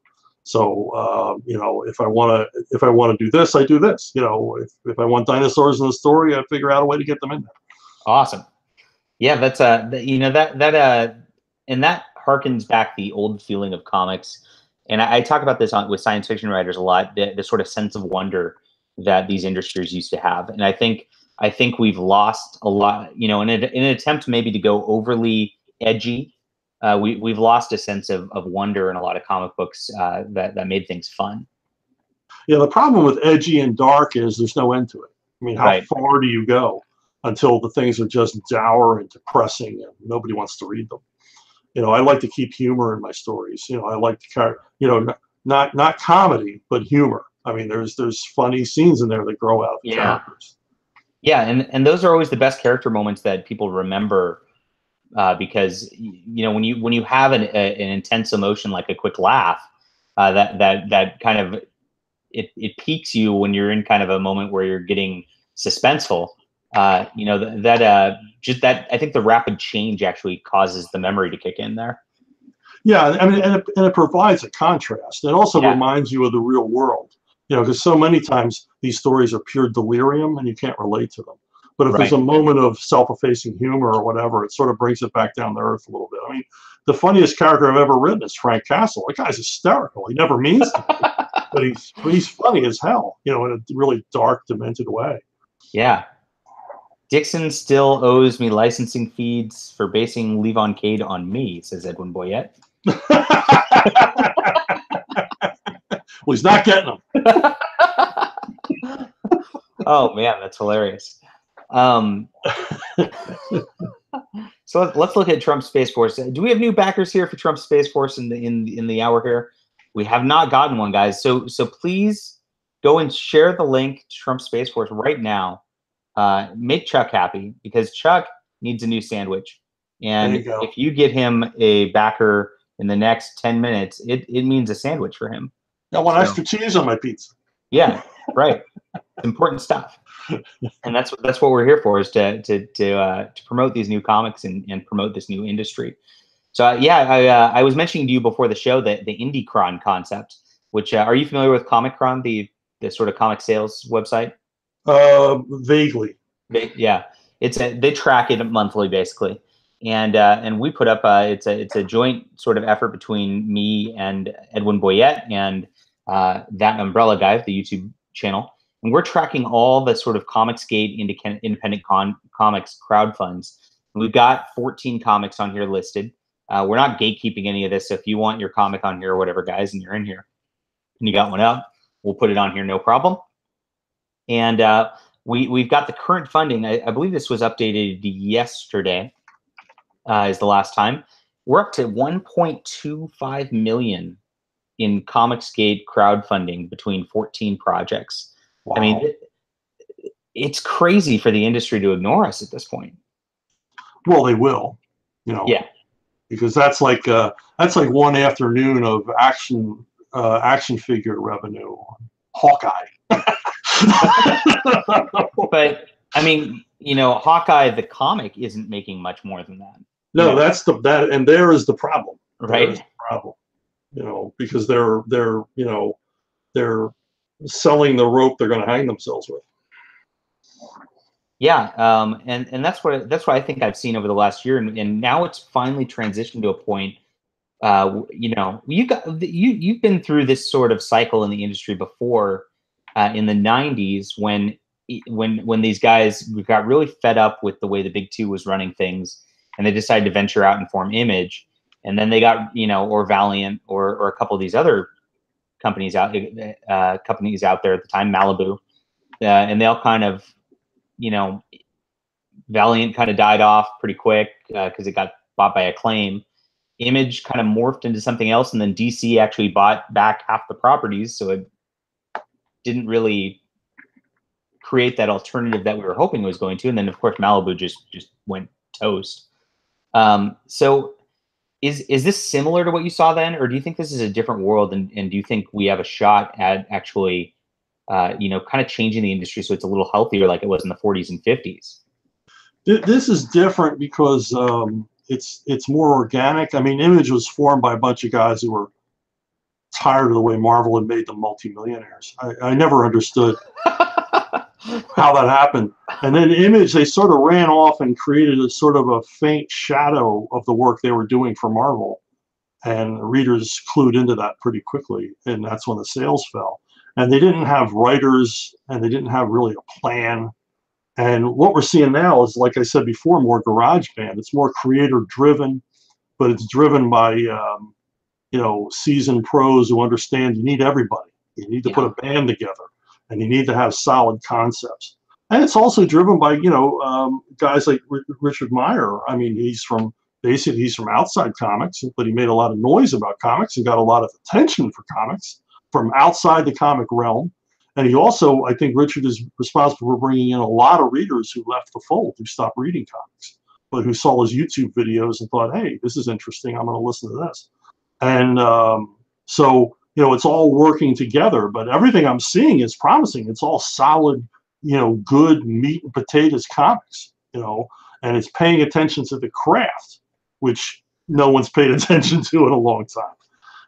So if I want to do this, I do this. If I want dinosaurs in the story, I figure out a way to get them in there. Awesome. Yeah, that's and that harkens back the old feeling of comics. And I talk about this with science fiction writers a lot, the sort of sense of wonder that these industries used to have. And I think we've lost a lot, in an attempt maybe to go overly edgy. We've lost a sense of wonder in a lot of comic books that made things fun. Yeah, the problem with edgy and dark is there's no end to it. I mean, how far do you go until the things are just dour and depressing and nobody wants to read them? I like to keep humor in my stories. I like to, not comedy, but humor. I mean, there's funny scenes in there that grow out of the characters. Yeah, and those are always the best character moments that people remember, because when you have an intense emotion like a quick laugh, that kind of it piques you when you're in kind of a moment where you're getting suspenseful. I think the rapid change actually causes the memory to kick in there. Yeah, I mean, and it provides a contrast. It also reminds you of the real world, because so many times these stories are pure delirium and you can't relate to them. But if there's a moment of self-effacing humor or whatever, it sort of brings it back down to earth a little bit. I mean, the funniest character I've ever written is Frank Castle. That guy's hysterical. He never means to be, but he's funny as hell, in a really dark, demented way. Yeah. Dixon still owes me licensing fees for basing Levon Cade on me, says Edwin Boyette. Well, he's not getting them. Oh man, that's hilarious. So let's look at Trump Space Force. Do we have new backers here for Trump Space Force in the hour here? We have not gotten one, guys. So please go and share the link to Trump Space Force right now. Make Chuck happy, because Chuck needs a new sandwich. And if you get him a backer in the next 10 minutes, it means a sandwich for him. I want extra cheese on my pizza. Yeah, right. Important stuff. And that's what we're here for, is to promote these new comics and promote this new industry. So I was mentioning to you before the show that the IndieCron concept, which are you familiar with Comic-Con, the sort of comic sales website? Vaguely. Yeah, they track it monthly basically, and we put up it's a joint sort of effort between me and Edwin Boyette and that Umbrella guy, the YouTube channel, and we're tracking all the sort of Comicsgate independent comics crowdfunds. We've got 14 comics on here listed. We're not gatekeeping any of this, so if you want your comic on here or whatever, guys, and you're in here and you got one up, we'll put it on here, no problem. And we've got the current funding. I believe this was updated yesterday, is the last time. We're up to 1.25 million in Comicsgate crowdfunding between 14 projects. Wow. I mean, it's crazy for the industry to ignore us at this point. Well, they will, Yeah, because that's like one afternoon of action figure revenue on Hawkeye. But I mean, Hawkeye the comic isn't making much more than that. No, that's and there is the problem. Right. There's the problem. Because they're selling the rope they're going to hang themselves with. Yeah, and that's what I think I've seen over the last year, and now it's finally transitioned to a point. You've been through this sort of cycle in the industry before, in the 90s when these guys got really fed up with the way the Big Two was running things, and they decided to venture out and form Image, and then they got or Valiant or a couple of these other companies out there at the time, Malibu, and they all kind of, you know, Valiant kind of died off pretty quick because it got bought by Acclaim. Image kind of morphed into something else, and then DC actually bought back half the properties, so it didn't really create that alternative that we were hoping it was going to. And then, of course, Malibu just went toast. So is this similar to what you saw then, or do you think this is a different world, and do you think we have a shot at actually, you know, kind of changing the industry so it's a little healthier like it was in the 40s and 50s? This is different because it's more organic. I mean, Image was formed by a bunch of guys who were tired of the way Marvel had made them multimillionaires. I never understood how that happened. And then Image, they sort of ran off and created a sort of a faint shadow of the work they were doing for Marvel. And readers clued into that pretty quickly. And that's when the sales fell. And they didn't have writers, and they didn't have really a plan. And what we're seeing now is, like I said before, more garage band. It's more creator driven, but it's driven by, you know, seasoned pros who understand you need everybody. You need to put a band together, and you need to have solid concepts. And it's also driven by, you know, guys like Richard Meyer. I mean, he's from outside comics, but he made a lot of noise about comics and got a lot of attention for comics from outside the comic realm. And he also, I think Richard is responsible for bringing in a lot of readers who left the fold, who stopped reading comics, but who saw his YouTube videos and thought, hey, this is interesting, I'm going to listen to this. And so, you know, it's all working together, but everything I'm seeing is promising. It's all solid, you know, good meat and potatoes comics, you know, and it's paying attention to the craft, which no one's paid attention to in a long time.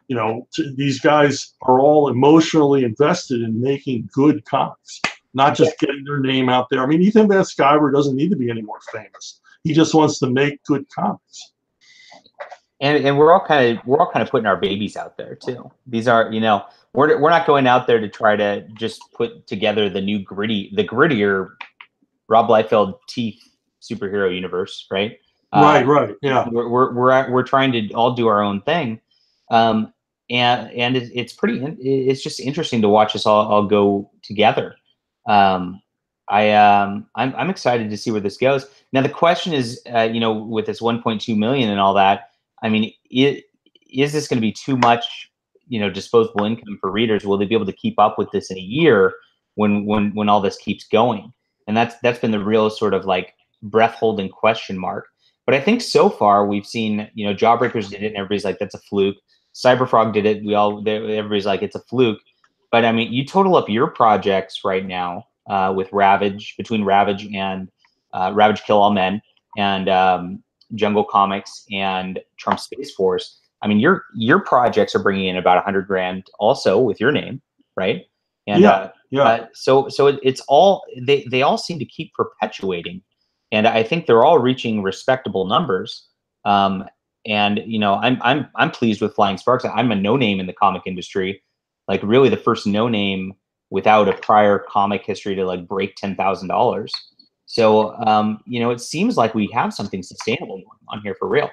You know, these guys are all emotionally invested in making good comics, not just getting their name out there. I mean, Ethan Van Sciver doesn't need to be any more famous. He just wants to make good comics. And we're all kind of putting our babies out there too. These are, you know, we're not going out there to try to just put together the new grittier Rob Liefeld teeth superhero universe, right? Right, yeah. We're trying to all do our own thing. And it's just interesting to watch us all go together. I'm excited to see where this goes. Now the question is, you know, with this 1.2 million and all that, I mean, is this going to be too much, you know, disposable income for readers? Will they be able to keep up with this in a year when all this keeps going? And that's been the real sort of like breath holding question mark. But I think so far we've seen, you know, Jawbreakers did it and everybody's like, that's a fluke. Cyberfrog did it. Everybody's like, it's a fluke. But I mean, you total up your projects right now with Ravage, between Ravage and Ravage Kill All Men and Jungle Comics and Trump Space Force. I mean, your projects are bringing in about 100 grand also with your name, right? And so it's all, they all seem to keep perpetuating, and I think they're all reaching respectable numbers. And you know, I'm pleased with Flying Sparks. I'm a no name in the comic industry, like really the first no name without a prior comic history to like break $10,000. So you know, it seems like we have something sustainable going on here for real.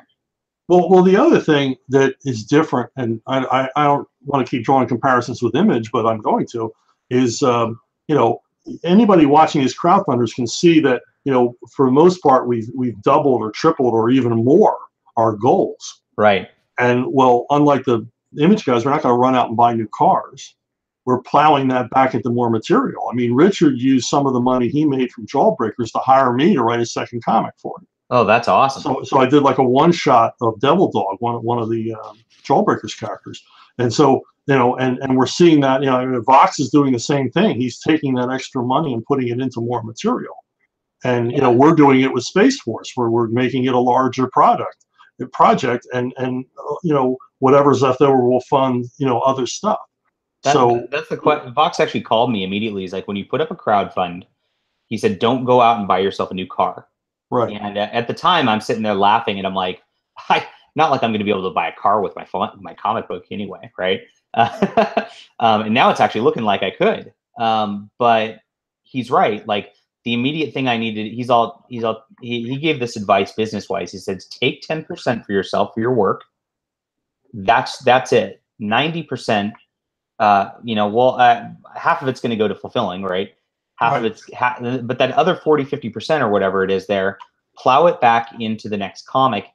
Well, the other thing that is different, and I don't want to keep drawing comparisons with Image, but I'm going to, is you know, anybody watching these crowdfunders can see that, you know, for the most part we've doubled or tripled or even more our goals. Right. And well, unlike the Image guys, we're not going to run out and buy new cars. We're plowing that back into more material. I mean, Richard used some of the money he made from Jawbreakers to hire me to write a second comic for him. Oh, that's awesome. So I did like a one-shot of Devil Dog, one of the Jawbreakers characters. And so, you know, and we're seeing that, you know, Vox is doing the same thing. He's taking that extra money and putting it into more material. And, you know, we're doing it with Space Force, where we're making it a larger project, and you know, whatever's left over will fund, you know, other stuff. That's the question. Vox actually called me immediately. He's like, when you put up a crowdfund, he said, don't go out and buy yourself a new car. Right. And at the time, I'm sitting there laughing, and I'm like, not like I'm going to be able to buy a car with my comic book anyway, right? And now it's actually looking like I could. But he's right. Like the immediate thing I needed, he gave this advice business wise. He said, take 10% for yourself for your work. That's it. 90% half of it's going to go to fulfilling, right? Half Right. of it's, but that other 40-50% or whatever it is there, plow it back into the next comic,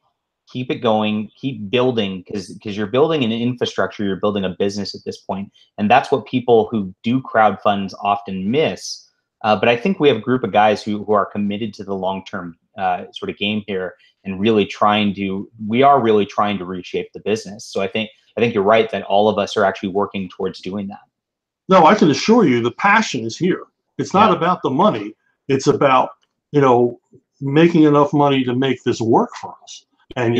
keep it going, keep building, because you're building an infrastructure, you're building a business at this point, and that's what people who do crowdfunds often miss. But I think we have a group of guys who are committed to the long-term sort of game here, and really we are really trying to reshape the business. So I think you're right that all of us are actually working towards doing that. No, I can assure you the passion is here. It's not about the money. It's about, making enough money to make this work for us. And,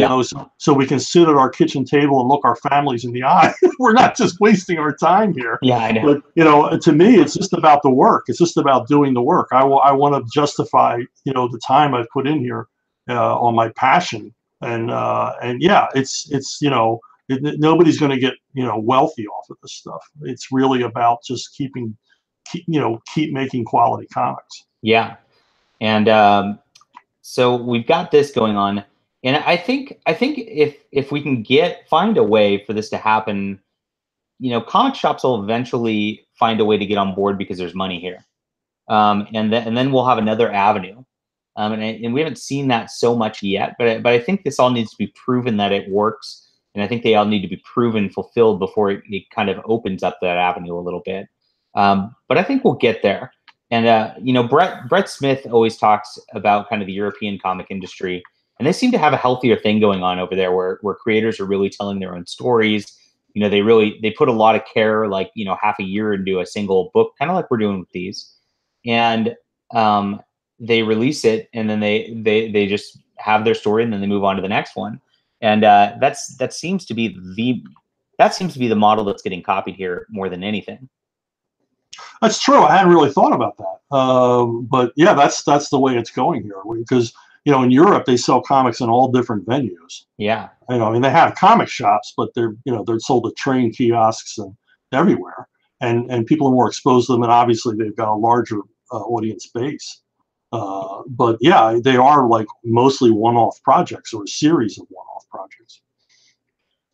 so we can sit at our kitchen table and look our families in the eye. We're not just wasting our time here. Yeah, I know. But, to me, it's just about the work. It's just about doing the work. I want to justify, the time I've put in here on my passion. And yeah, it's nobody's going to get, wealthy off of this stuff. It's really about just keep making quality comics. Yeah. And so we've got this going on. And I think if we can find a way for this to happen, comic shops will eventually find a way to get on board because there's money here. And then we'll have another avenue. And we haven't seen that so much yet, but I think this all needs to be proven that it works. And I think they all need to be proven fulfilled before it kind of opens up that avenue a little bit. But I think we'll get there. And, Brett Smith always talks about kind of the European comic industry, and they seem to have a healthier thing going on over there where creators are really telling their own stories. They put a lot of care, like, half a year into a single book, kind of like we're doing with these. And they release it, and then they just have their story, and then they move on to the next one. And that seems to be the model that's getting copied here more than anything. That's true. I hadn't really thought about that. But yeah, that's the way it's going here. Because in Europe they sell comics in all different venues. Yeah. They have comic shops, but they're sold at train kiosks and everywhere. And people are more exposed to them, and obviously they've got a larger audience base. But yeah, they are like mostly one-off projects or a series of one-off projects.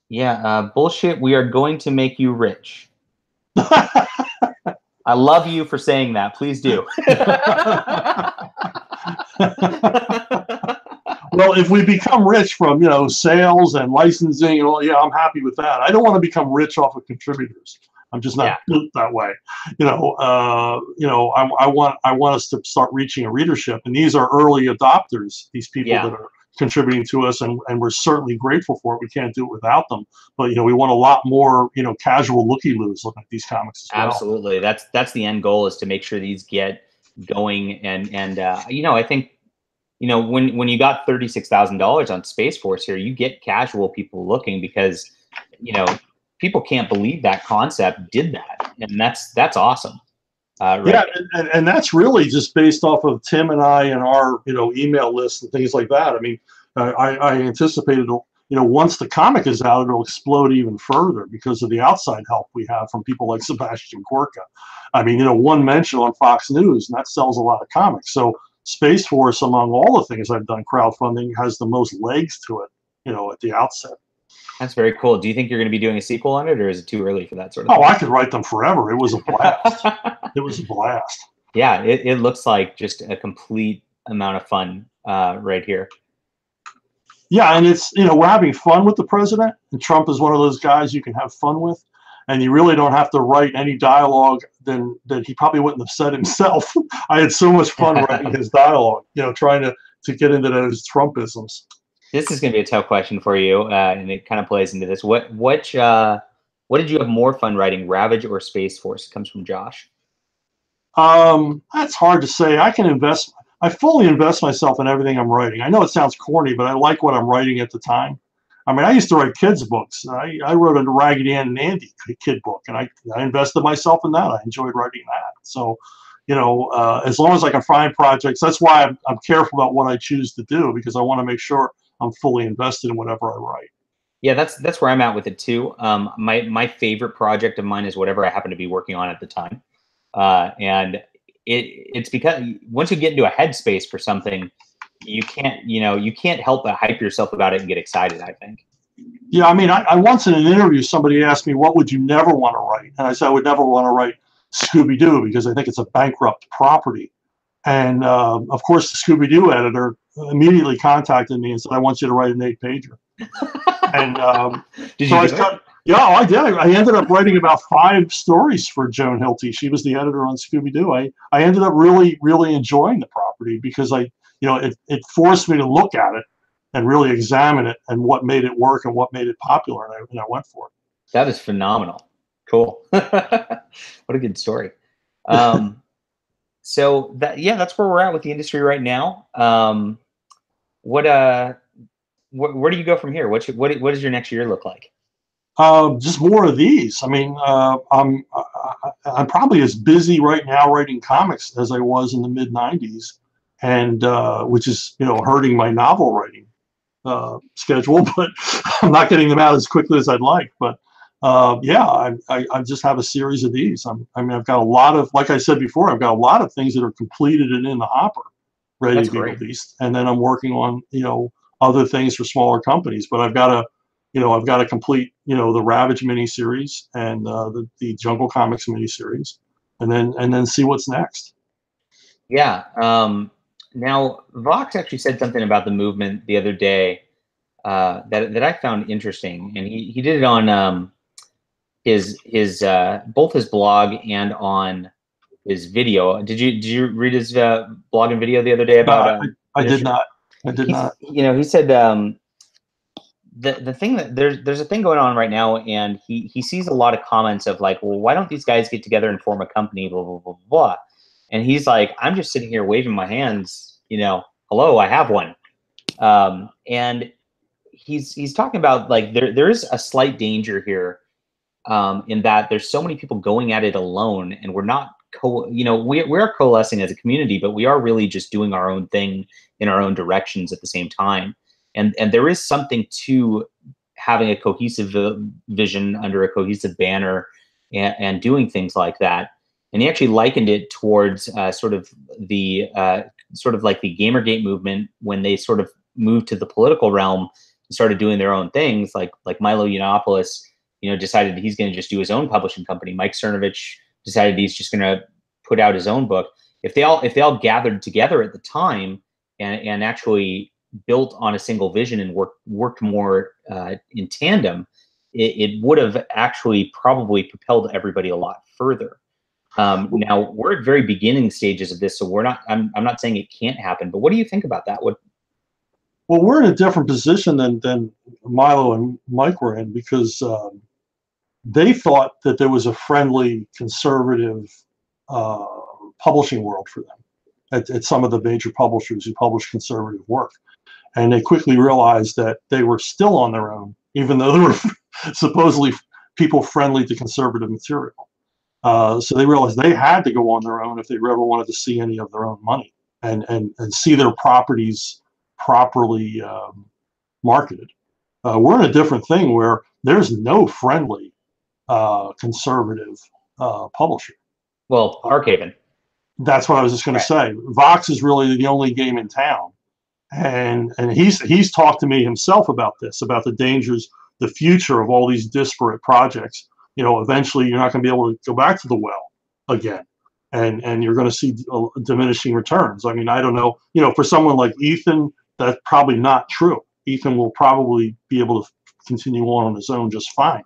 Yeah, bullshit. We are going to make you rich. I love you for saying that. Please do. Well, if we become rich from sales and licensing, yeah, I'm happy with that. I don't want to become rich off of contributors. I'm just not built that way. I want us to start reaching a readership, and these are early adopters. These people that are contributing to us, and we're certainly grateful for it. We can't do it without them. But we want a lot more casual looky-loos looking at these comics as well. Absolutely, that's the end goal, is to make sure these get going. And I think when you got $36,000 on Space Force here, you get casual people looking, because people can't believe that concept did that, and that's awesome. Right? Yeah, and that's really just based off of Tim and I and our email list and things like that. I mean, I anticipated once the comic is out, it'll explode even further because of the outside help we have from people like Sebastian Gorka. I mean, one mention on Fox News, and that sells a lot of comics. So Space Force, among all the things I've done crowdfunding, has the most legs to it, at the outset. That's very cool. Do you think you're going to be doing a sequel on it, or is it too early for that sort of thing? Oh, I could write them forever. It was a blast. It was a blast. Yeah, it looks like just a complete amount of fun right here. Yeah, and it's, we're having fun with the president, and Trump is one of those guys you can have fun with, and you really don't have to write any dialogue that he probably wouldn't have said himself. I had so much fun writing his dialogue, trying to get into those Trumpisms. This is going to be a tough question for you, and it kind of plays into this. What did you have more fun writing, Ravage or Space Force? It comes from Josh. That's hard to say. I fully invest myself in everything I'm writing. I know it sounds corny, but I like what I'm writing at the time. I mean, I used to write kids' books. I wrote a Raggedy Ann and Andy kid book, and I invested myself in that. I enjoyed writing that. So, as long as I can find projects, that's why I'm careful about what I choose to do, because I want to make sure I'm fully invested in whatever I write. Yeah, that's where I'm at with it too. My favorite project of mine is whatever I happen to be working on at the time, and it's because once you get into a headspace for something, you can't help but hype yourself about it and get excited, I think. Yeah, I mean, I once in an interview, somebody asked me, what would you never want to write? And I said, I would never want to write Scooby-Doo because I think it's a bankrupt property. And of course, the Scooby-Doo editor immediately contacted me and said, I want you to write an 8-pager. And Did so you I do it? started, yeah, I did. I ended up writing about 5 stories for Joan Hilty. She was the editor on Scooby-Doo. I ended up really, really enjoying the property because it forced me to look at it and really examine it and what made it work and what made it popular. And I went for it. That is phenomenal. Cool. What a good story. So that's where we're at with the industry right now. Where do you go from here? What does your next year look like? Just more of these. I mean, I'm probably as busy right now writing comics as I was in the mid '90s, and which is hurting my novel writing schedule. But I'm not getting them out as quickly as I'd like. But yeah, I just have a series of these. I mean, I've got a lot of, like I said before, I've got a lot of things that are completed and in the hopper, ready to be released, and then I'm working on other things for smaller companies. But I've got to complete the Ravage miniseries and the Jungle Comics miniseries, and then see what's next. Yeah. Now Vox actually said something about the movement the other day that I found interesting, and he did it on his both his blog and on his video. Did you read his blog and video the other day about? I did not. I did not. He said the thing that there's a thing going on right now, and he sees a lot of comments of like, well, why don't these guys get together and form a company, blah blah blah blah. And he's like, I'm just sitting here waving my hands, hello, I have one. And he's talking about like there is a slight danger here, in that there's so many people going at it alone, and we're not we're coalescing as a community, but we are really just doing our own thing in our own directions at the same time. And there is something to having a cohesive vision under a cohesive banner and doing things like that. And he actually likened it towards sort of like the Gamergate movement when they sort of moved to the political realm and started doing their own things. Like Milo Yiannopoulos, decided he's going to just do his own publishing company. Mike Cernovich decided he's just going to put out his own book. If they all gathered together at the time and actually built on a single vision and worked more in tandem, it would have actually probably propelled everybody a lot further. Now we're at very beginning stages of this, so we're not. I'm not saying it can't happen, but what do you think about that? Well, we're in a different position than Milo and Mike were in, because they thought that there was a friendly conservative publishing world for them at some of the major publishers who publish conservative work. And they quickly realized that they were still on their own, even though they were supposedly people friendly to conservative material. So they realized they had to go on their own if they ever wanted to see any of their own money and see their properties properly marketed. We're in a different thing where there's no friendly conservative publisher. Well, Archaven. That's what I was just going to say. Vox is really the only game in town. And he's talked to me himself about this, about the dangers, the future of all these disparate projects. Eventually you're not going to be able to go back to the well again, and you're going to see diminishing returns. I mean, I don't know. For someone like Ethan, that's probably not true. Ethan will probably be able to continue on his own just fine,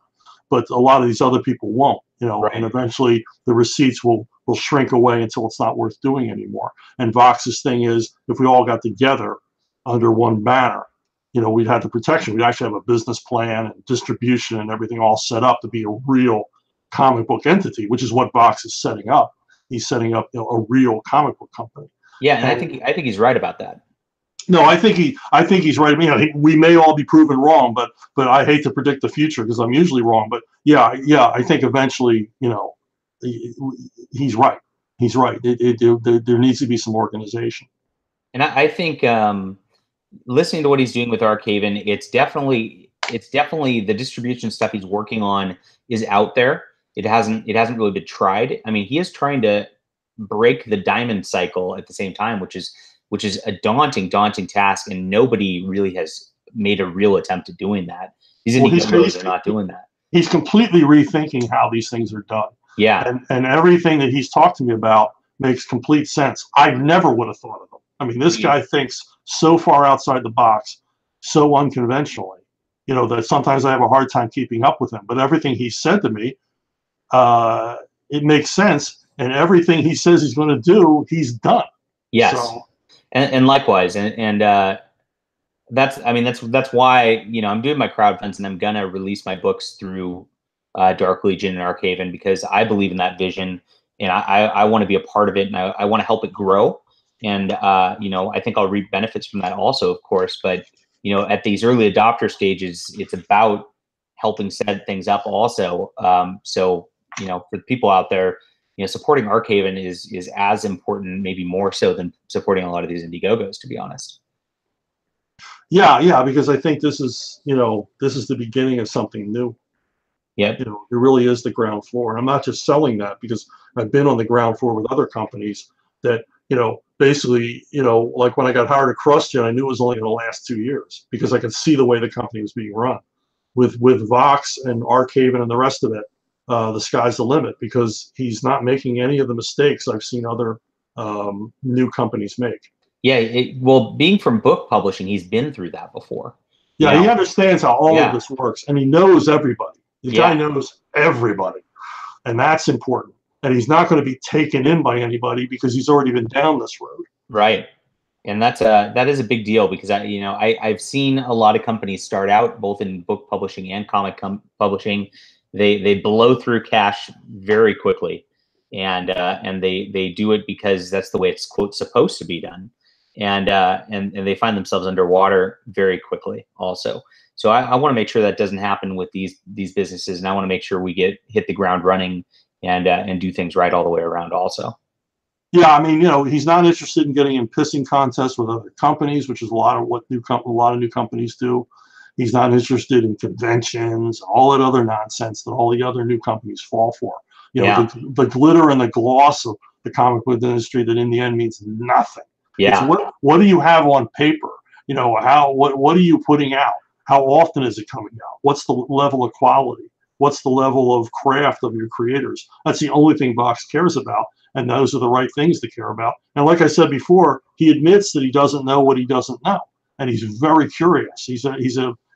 but a lot of these other people won't. Right. And eventually the receipts will shrink away until it's not worth doing anymore. And Vox's thing is, if we all got together under one banner, we'd have the protection. We'd actually have a business plan and distribution and everything all set up to be a real comic book entity, which is what Vox is setting up. He's setting up a real comic book company. Yeah, and I think he's right about that. No, I think he's right. I mean, we may all be proven wrong, but I hate to predict the future because I'm usually wrong. But yeah, I think eventually, he's right. He's right. There needs to be some organization. And I think listening to what he's doing with Archaven, it's definitely the distribution stuff he's working on is out there. It hasn't really been tried. I mean, he is trying to break the diamond cycle at the same time, which is a daunting task, and nobody really has made a real attempt at doing that. These Well, IndieGoGos are not doing that. He's completely rethinking how these things are done. Yeah. And everything that he's talked to me about makes complete sense. I never would have thought of him. I mean, this guy thinks so far outside the box, so unconventionally, you know, that sometimes I have a hard time keeping up with him. But everything he said to me, it makes sense. And everything he says he's going to do, he's done. Yes. So, and likewise. And that's why, you know, I'm doing my crowdfunds and I'm going to release my books through Dark Legion and Archaven, because I believe in that vision, and I want to be a part of it, and I want to help it grow. And, you know, I think I'll reap benefits from that also, of course. But, you know, at these early adopter stages, it's about helping set things up also. So, you know, for the people out there, you know, supporting Archaven is as important, maybe more so than supporting a lot of these IndieGoGos, to be honest. yeah, because I think this is, you know, this is the beginning of something new. Yeah. You know, it really is the ground floor. And I'm not just selling that, because I've been on the ground floor with other companies that, you know, basically, you know, like when I got hired at CrossGen, I knew it was only going to last 2 years because I could see the way the company was being run. With Vox and Archaven and the rest of it, the sky's the limit, because he's not making any of the mistakes I've seen other new companies make. Yeah, well, being from book publishing, he's been through that before. Yeah, he understands how all of this works, and he knows everybody. The guy knows everybody, and that's important. And he's not going to be taken in by anybody because he's already been down this road. Right, and that is a big deal, because I've seen a lot of companies start out both in book publishing and comic publishing. They blow through cash very quickly, and they do it because that's the way it's, quote, supposed to be done. And they find themselves underwater very quickly also. So I want to make sure that doesn't happen with these businesses, and I want to make sure we hit the ground running and do things right all the way around also. Yeah, I mean, you know, he's not interested in getting in pissing contests with other companies, which is a lot of what a lot of new companies do. He's not interested in conventions, all that other nonsense that all the other new companies fall for. You know, the glitter and the gloss of the comic book industry that in the end means nothing. Yeah. It's what do you have on paper? You know, what are you putting out? How often is it coming out? What's the level of quality? What's the level of craft of your creators? That's the only thing Vox cares about, and those are the right things to care about. And like I said before, he admits that he doesn't know what he doesn't know, and he's very curious.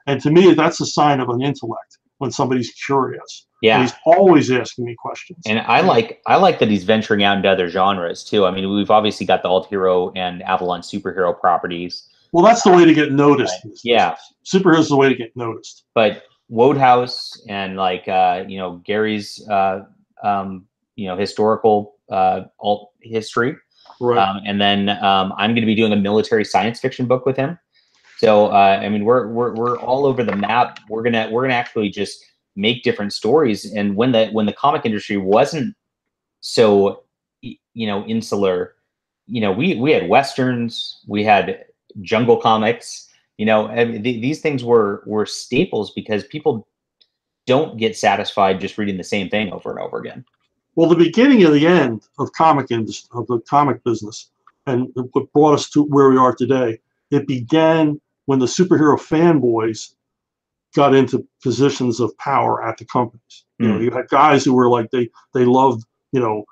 And to me, that's a sign of an intellect, when somebody's curious. Yeah, and he's always asking me questions. And I like that he's venturing out into other genres too. I mean, we've obviously got the alt hero and Avalon superhero properties. Well, that's the way to get noticed. Yeah, superheroes is the way to get noticed. But Wodehouse and you know, Gary's you know, historical alt history, right? And then I'm going to be doing a military science fiction book with him. So I mean, we're all over the map. We're gonna actually just make different stories. And when the comic industry wasn't so, you know, insular, you know, we had westerns, we had jungle comics, you know, these things were staples, because people don't get satisfied just reading the same thing over and over again. Well, the beginning of the end of the comic business, and what brought us to where we are today, it began when the superhero fanboys got into positions of power at the companies. You know, you had guys who were like, they loved, you know,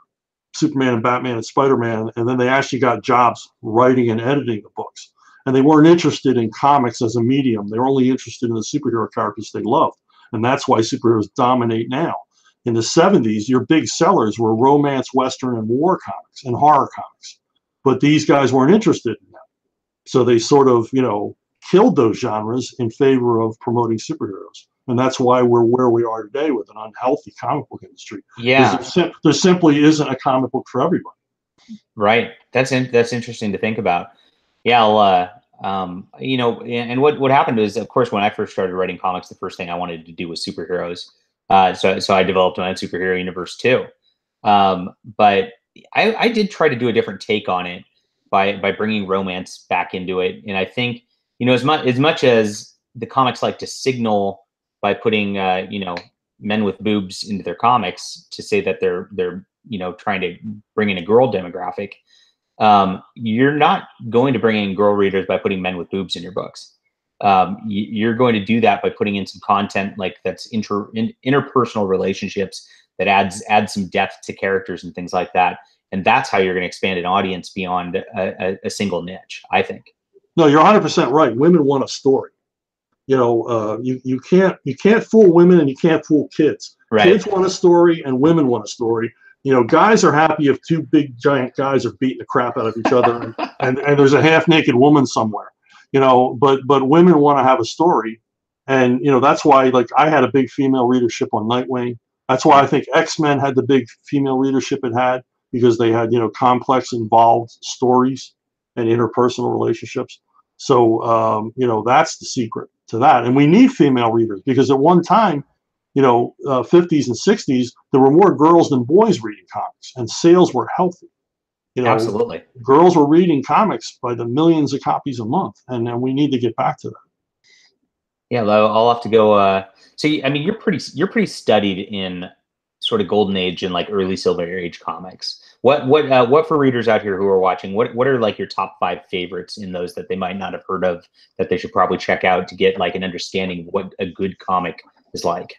Superman and Batman and Spider-Man, and then they actually got jobs writing and editing the books. And they weren't interested in comics as a medium. They were only interested in the superhero characters they loved. And that's why superheroes dominate now. In the 70s, your big sellers were romance, western, and war comics and horror comics. But these guys weren't interested in that. So they sort of, you know, killed those genres in favor of promoting superheroes. And that's why we're where we are today, with an unhealthy comic book industry. Yeah. There simply isn't a comic book for everybody. Right. That's interesting to think about. Yeah. You know, and what happened is, of course, when I first started writing comics, the first thing I wanted to do was superheroes. So I developed my own superhero universe too. But I did try to do a different take on it by bringing romance back into it. And I think, you know, as much as the comics like to signal by putting, you know, men with boobs into their comics to say that they're you know, trying to bring in a girl demographic, you're not going to bring in girl readers by putting men with boobs in your books. you're going to do that by putting in some content like that's interpersonal relationships that adds some depth to characters and things like that. And that's how you're going to expand an audience beyond a single niche, I think. No, you're 100% right. Women want a story. You know, you can't fool women and you can't fool kids. Right. Kids want a story and women want a story. You know, guys are happy if two big giant guys are beating the crap out of each other and there's a half naked woman somewhere. You know, but women want to have a story, and you know that's why, like, I had a big female readership on Nightwing. That's why I think X-Men had the big female readership it had, because they had, you know, complex, involved stories and interpersonal relationships. So you know, that's the secret to that. And we need female readers, because at one time, you know, 50s and 60s, there were more girls than boys reading comics, and sales were healthy. You know, absolutely. Girls were reading comics by the millions of copies a month, and we need to get back to that. Yeah, I'll have to go. So, I mean, you're pretty studied in sort of golden age and like early silver age comics. What for readers out here who are watching? What are like your top 5 favorites in those that they might not have heard of, that they should probably check out to get like an understanding of what a good comic is like?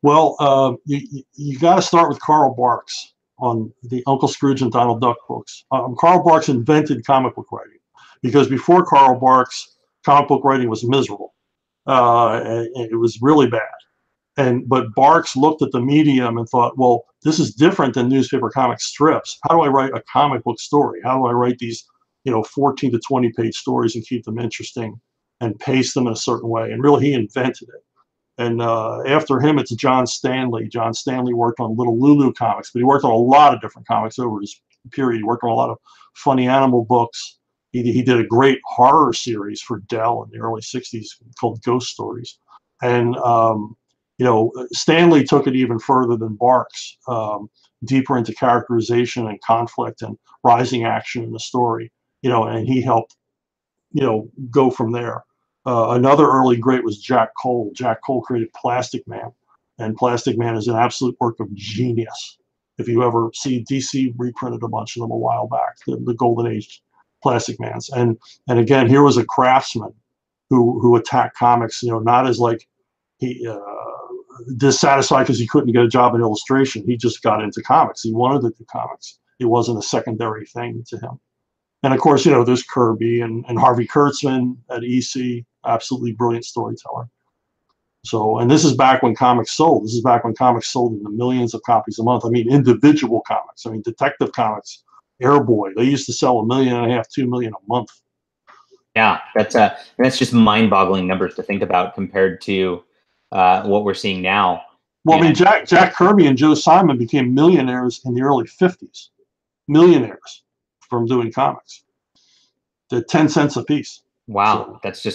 Well, you got to start with Carl Barks on the Uncle Scrooge and Donald Duck books. Carl Barks invented comic book writing, because before Carl Barks, comic book writing was miserable. And it was really bad. But Barks looked at the medium and thought, well, this is different than newspaper comic strips. How do I write a comic book story? How do I write these, you know, 14 to 20 page stories and keep them interesting and pace them in a certain way? And really, he invented it. And after him, it's John Stanley. John Stanley worked on Little Lulu comics, but he worked on a lot of different comics over his period. He worked on a lot of funny animal books. He did a great horror series for Dell in the early 60s called Ghost Stories. And, you know, Stanley took it even further than Barks, deeper into characterization and conflict and rising action in the story, you know, and he helped, you know, go from there. Another early great was Jack Cole. Jack Cole created Plastic Man, and Plastic Man is an absolute work of genius. If you ever see, DC reprinted a bunch of them a while back, the Golden Age Plastic Mans. And again, here was a craftsman who attacked comics, you know, not as like he dissatisfied because he couldn't get a job in illustration. He just got into comics. He wanted to do comics. It wasn't a secondary thing to him. And of course, you know, there's Kirby and Harvey Kurtzman at EC, absolutely brilliant storyteller. So, and this is back when comics sold. This is back when comics sold in the millions of copies a month. I mean, individual comics. I mean, Detective Comics, Airboy, they used to sell 1.5 million, 2 million a month. Yeah, that's just mind-boggling numbers to think about compared to what we're seeing now. Well, I mean, Jack Kirby and Joe Simon became millionaires in the early 50s. Millionaires from doing comics. They're 10 cents a piece. Wow, so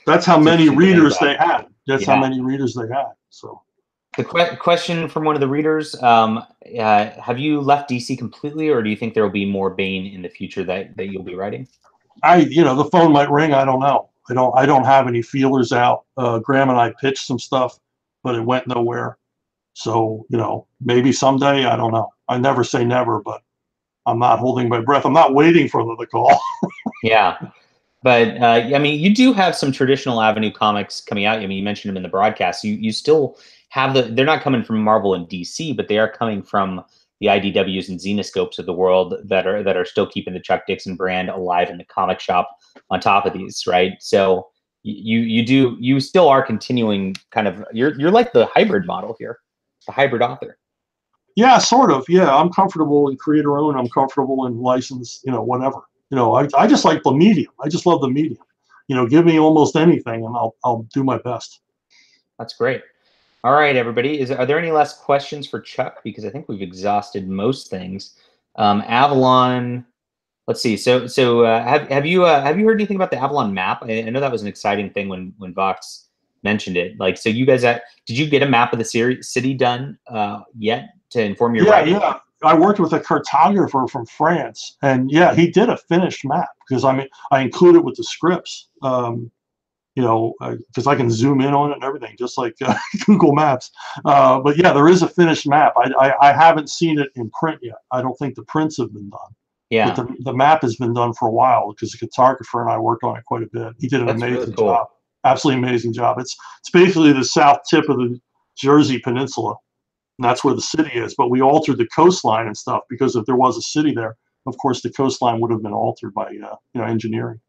that's how many readers they had. That's how many readers they had. So the question from one of the readers: have you left DC completely, or do you think there will be more Bane in the future that you'll be writing? You know, the phone might ring. I don't know. I don't have any feelers out. Graham and I pitched some stuff, but it went nowhere. So, you know, maybe someday. I don't know. I never say never, but I'm not holding my breath. I'm not waiting for the call. Yeah. But I mean, you do have some traditional Avenue comics coming out. I mean, you mentioned them in the broadcast. You still have they're not coming from Marvel and DC, but they are coming from the IDWs and Xenoscopes of the world that are still keeping the Chuck Dixon brand alive in the comic shop on top of these, right? So you still are continuing kind of, you're like the hybrid model here, the hybrid author. Yeah, sort of. Yeah, I'm comfortable in creator own. I'm comfortable in license, you know, whatever. You know, I just like the medium. I just love the medium. You know, give me almost anything and I'll do my best. That's great. All right, everybody. Are there any last questions for Chuck? Because I think we've exhausted most things. Avalon. Let's see. So have you heard anything about the Avalon map? I know that was an exciting thing when Vox mentioned it. Like, so you guys, did you get a map of the city done yet to inform your writing? Yeah. I worked with a cartographer from France, and yeah, he did a finished map, because I mean, I included with the scripts, you know, because I can zoom in on it and everything, just like Google Maps. But yeah, there is a finished map. I haven't seen it in print yet. I don't think the prints have been done. Yeah, But the map has been done for a while because the photographer and I worked on it quite a bit. He did an that's really amazing cool. job, absolutely amazing job. It's basically the south tip of the Jersey Peninsula, and that's where the city is. But we altered the coastline and stuff because if there was a city there, of course the coastline would have been altered by engineering.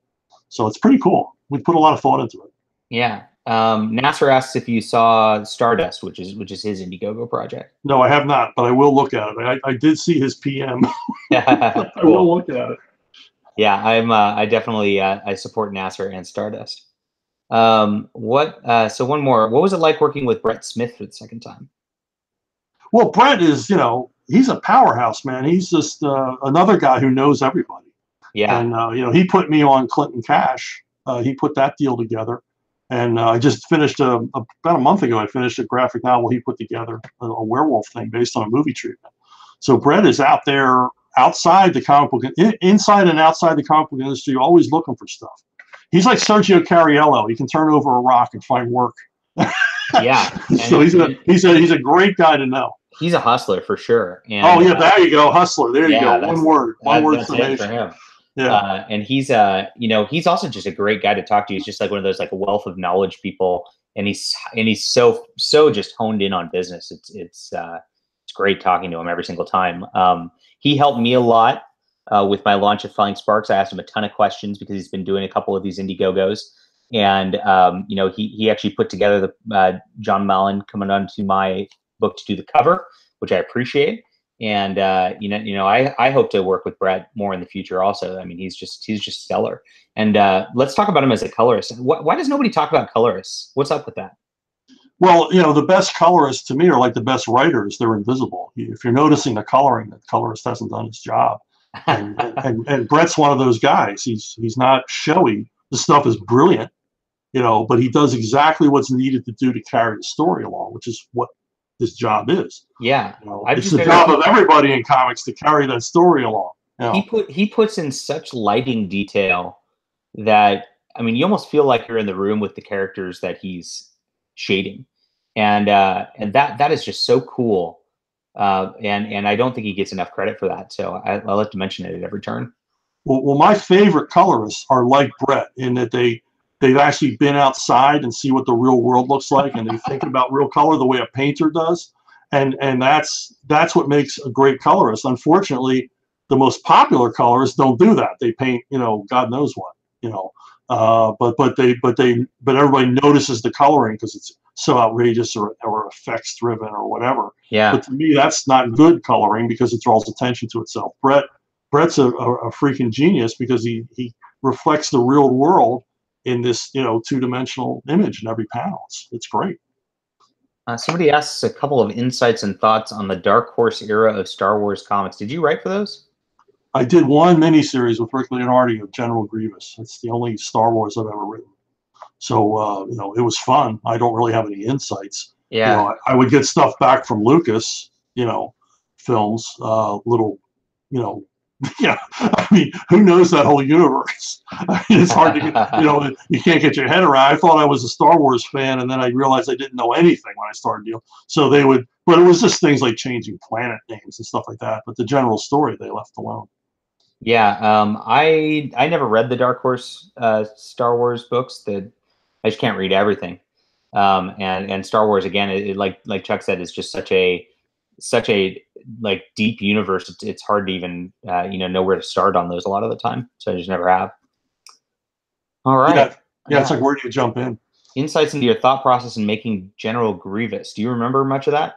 So it's pretty cool. We put a lot of thought into it. Yeah. Nasser asks if you saw Stardust, which is his IndieGoGo project. No, I have not, but I will look at it. I did see his PM. I will look at it. Yeah, I definitely I support Nasser and Stardust. So one more. What was it like working with Brett Smith for the second time? Well, Brett is, he's a powerhouse, man. He's just another guy who knows everybody. Yeah. And he put me on Clinton Cash. He put that deal together. And I just finished about a month ago. I finished a graphic novel he put together, a werewolf thing based on a movie treatment. So Brett is out there, outside the comic book, inside and outside the comic book industry, always looking for stuff. He's like Sergio Cariello. He can turn over a rock and find work. Yeah. So he's a great guy to know. He's a hustler for sure. And, there you go, hustler. There you go. One word summation for him. Yeah. And he's he's also just a great guy to talk to. He's just like one of those like wealth of knowledge people, and he's so just honed in on business. It's great talking to him every single time. He helped me a lot with my launch of Flying Sparks. I asked him a ton of questions because he's been doing a couple of these IndieGoGos, and he actually put together the John Mallon coming onto my book to do the cover, which I appreciate. And I hope to work with Brett more in the future also. I mean, he's just stellar. And let's talk about him as a colorist. Why does nobody talk about colorists? What's up with that? Well, the best colorists to me are like the best writers. They're invisible. If you're noticing the coloring, the colorist hasn't done his job. And Brett's one of those guys. He's not showy. The stuff is brilliant, but he does exactly what's needed to do to carry the story along, which is what his job is. Yeah, it's the job of everybody in comics to carry that story along. He puts in such lighting detail that, I mean, you almost feel like you're in the room with the characters that he's shading, and that is just so cool. And I don't think he gets enough credit for that. So I like to mention it at every turn. Well, my favorite colorists are like Brett in that they've actually been outside and see what the real world looks like, and they think about real color the way a painter does, and that's what makes a great colorist. Unfortunately, the most popular colorists don't do that. They paint, God knows what, but everybody notices the coloring because it's so outrageous or effects driven or whatever. Yeah. But to me, that's not good coloring because it draws attention to itself. Brett's a freaking genius because he reflects the real world in this, two-dimensional image in every panel. It's great. Somebody asks a couple of insights and thoughts on the Dark Horse era of Star Wars comics. Did you write for those? I did one miniseries with Rick Leonardi of General Grievous. That's the only Star Wars I've ever written. So, it was fun. I don't really have any insights. Yeah. I would get stuff back from Lucas, films, yeah, I mean, who knows that whole universe? I mean, it's hard to get, you can't get your head around. I thought I was a Star Wars fan, and then I realized I didn't know anything when I started, So they would, but it was just things like changing planet names and stuff like that. But the general story they left alone. Yeah, I never read the Dark Horse Star Wars books. I just can't read everything. And Star Wars again, it, like Chuck said, is just such a like deep universe. It's hard to even know where to start on those a lot of the time. So I just never have. All right. Yeah. It's like, where do you jump in? Insights into your thought process in making General Grievous. Do you remember much of that?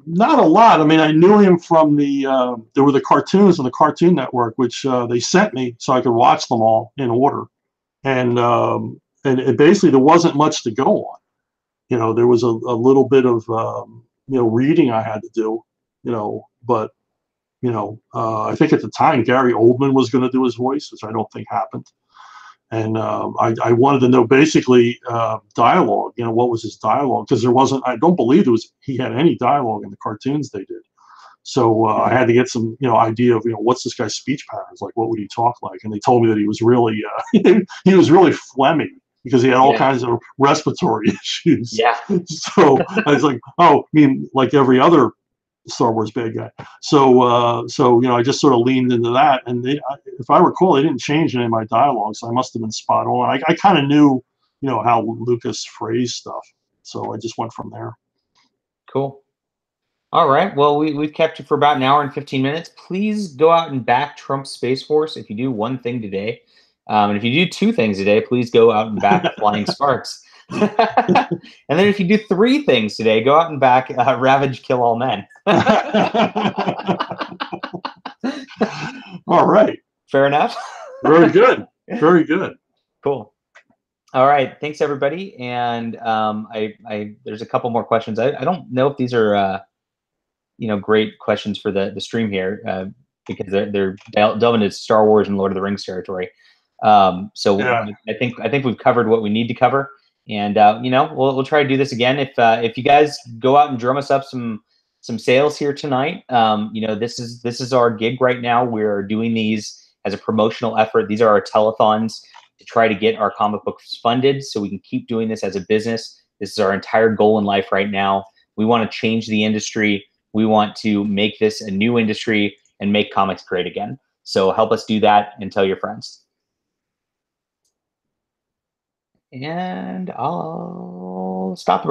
Not a lot. I mean, I knew him from there were the cartoons on the Cartoon Network, which they sent me so I could watch them all in order. And basically there wasn't much to go on. There was a little bit of reading I had to do, but I think at the time Gary Oldman was going to do his voice, which I don't think happened. And I wanted to know basically dialogue, what was his dialogue? Because I don't believe he had any dialogue in the cartoons they did. So I had to get some, idea of, what's this guy's speech patterns like? What would he talk like? And they told me that he was really, he was really phlegmy because he had all kinds of respiratory issues. Yeah. So I was like, oh, I mean, like every other Star Wars bad guy. So so I just sort of leaned into that, and if I recall, they didn't change any of my dialogue, so I must have been spot on. I kind of knew how Lucas phrased stuff, so I just went from there. Cool. All right. Well, we've kept you for about an hour and 15 minutes. Please go out and back Trump's Space Force if you do one thing today. And if you do two things today, please go out and back Flying Sparks. And then if you do three things today, go out and back Ravage, Kill All Men. All right. Fair enough. Very good. Very good. Cool. All right. Thanks, everybody. And there's a couple more questions. I don't know if these are great questions for the stream here because they're delving into Star Wars and Lord of the Rings territory. So yeah. I think we've covered what we need to cover, and we'll try to do this again. If you guys go out and drum us up some sales here tonight, this is our gig right now. We're doing these as a promotional effort. These are our telethons to try to get our comic books funded so we can keep doing this as a business. This is our entire goal in life right now. We want to change the industry. We want to make this a new industry and make comics great again. So help us do that and tell your friends. And I'll stop the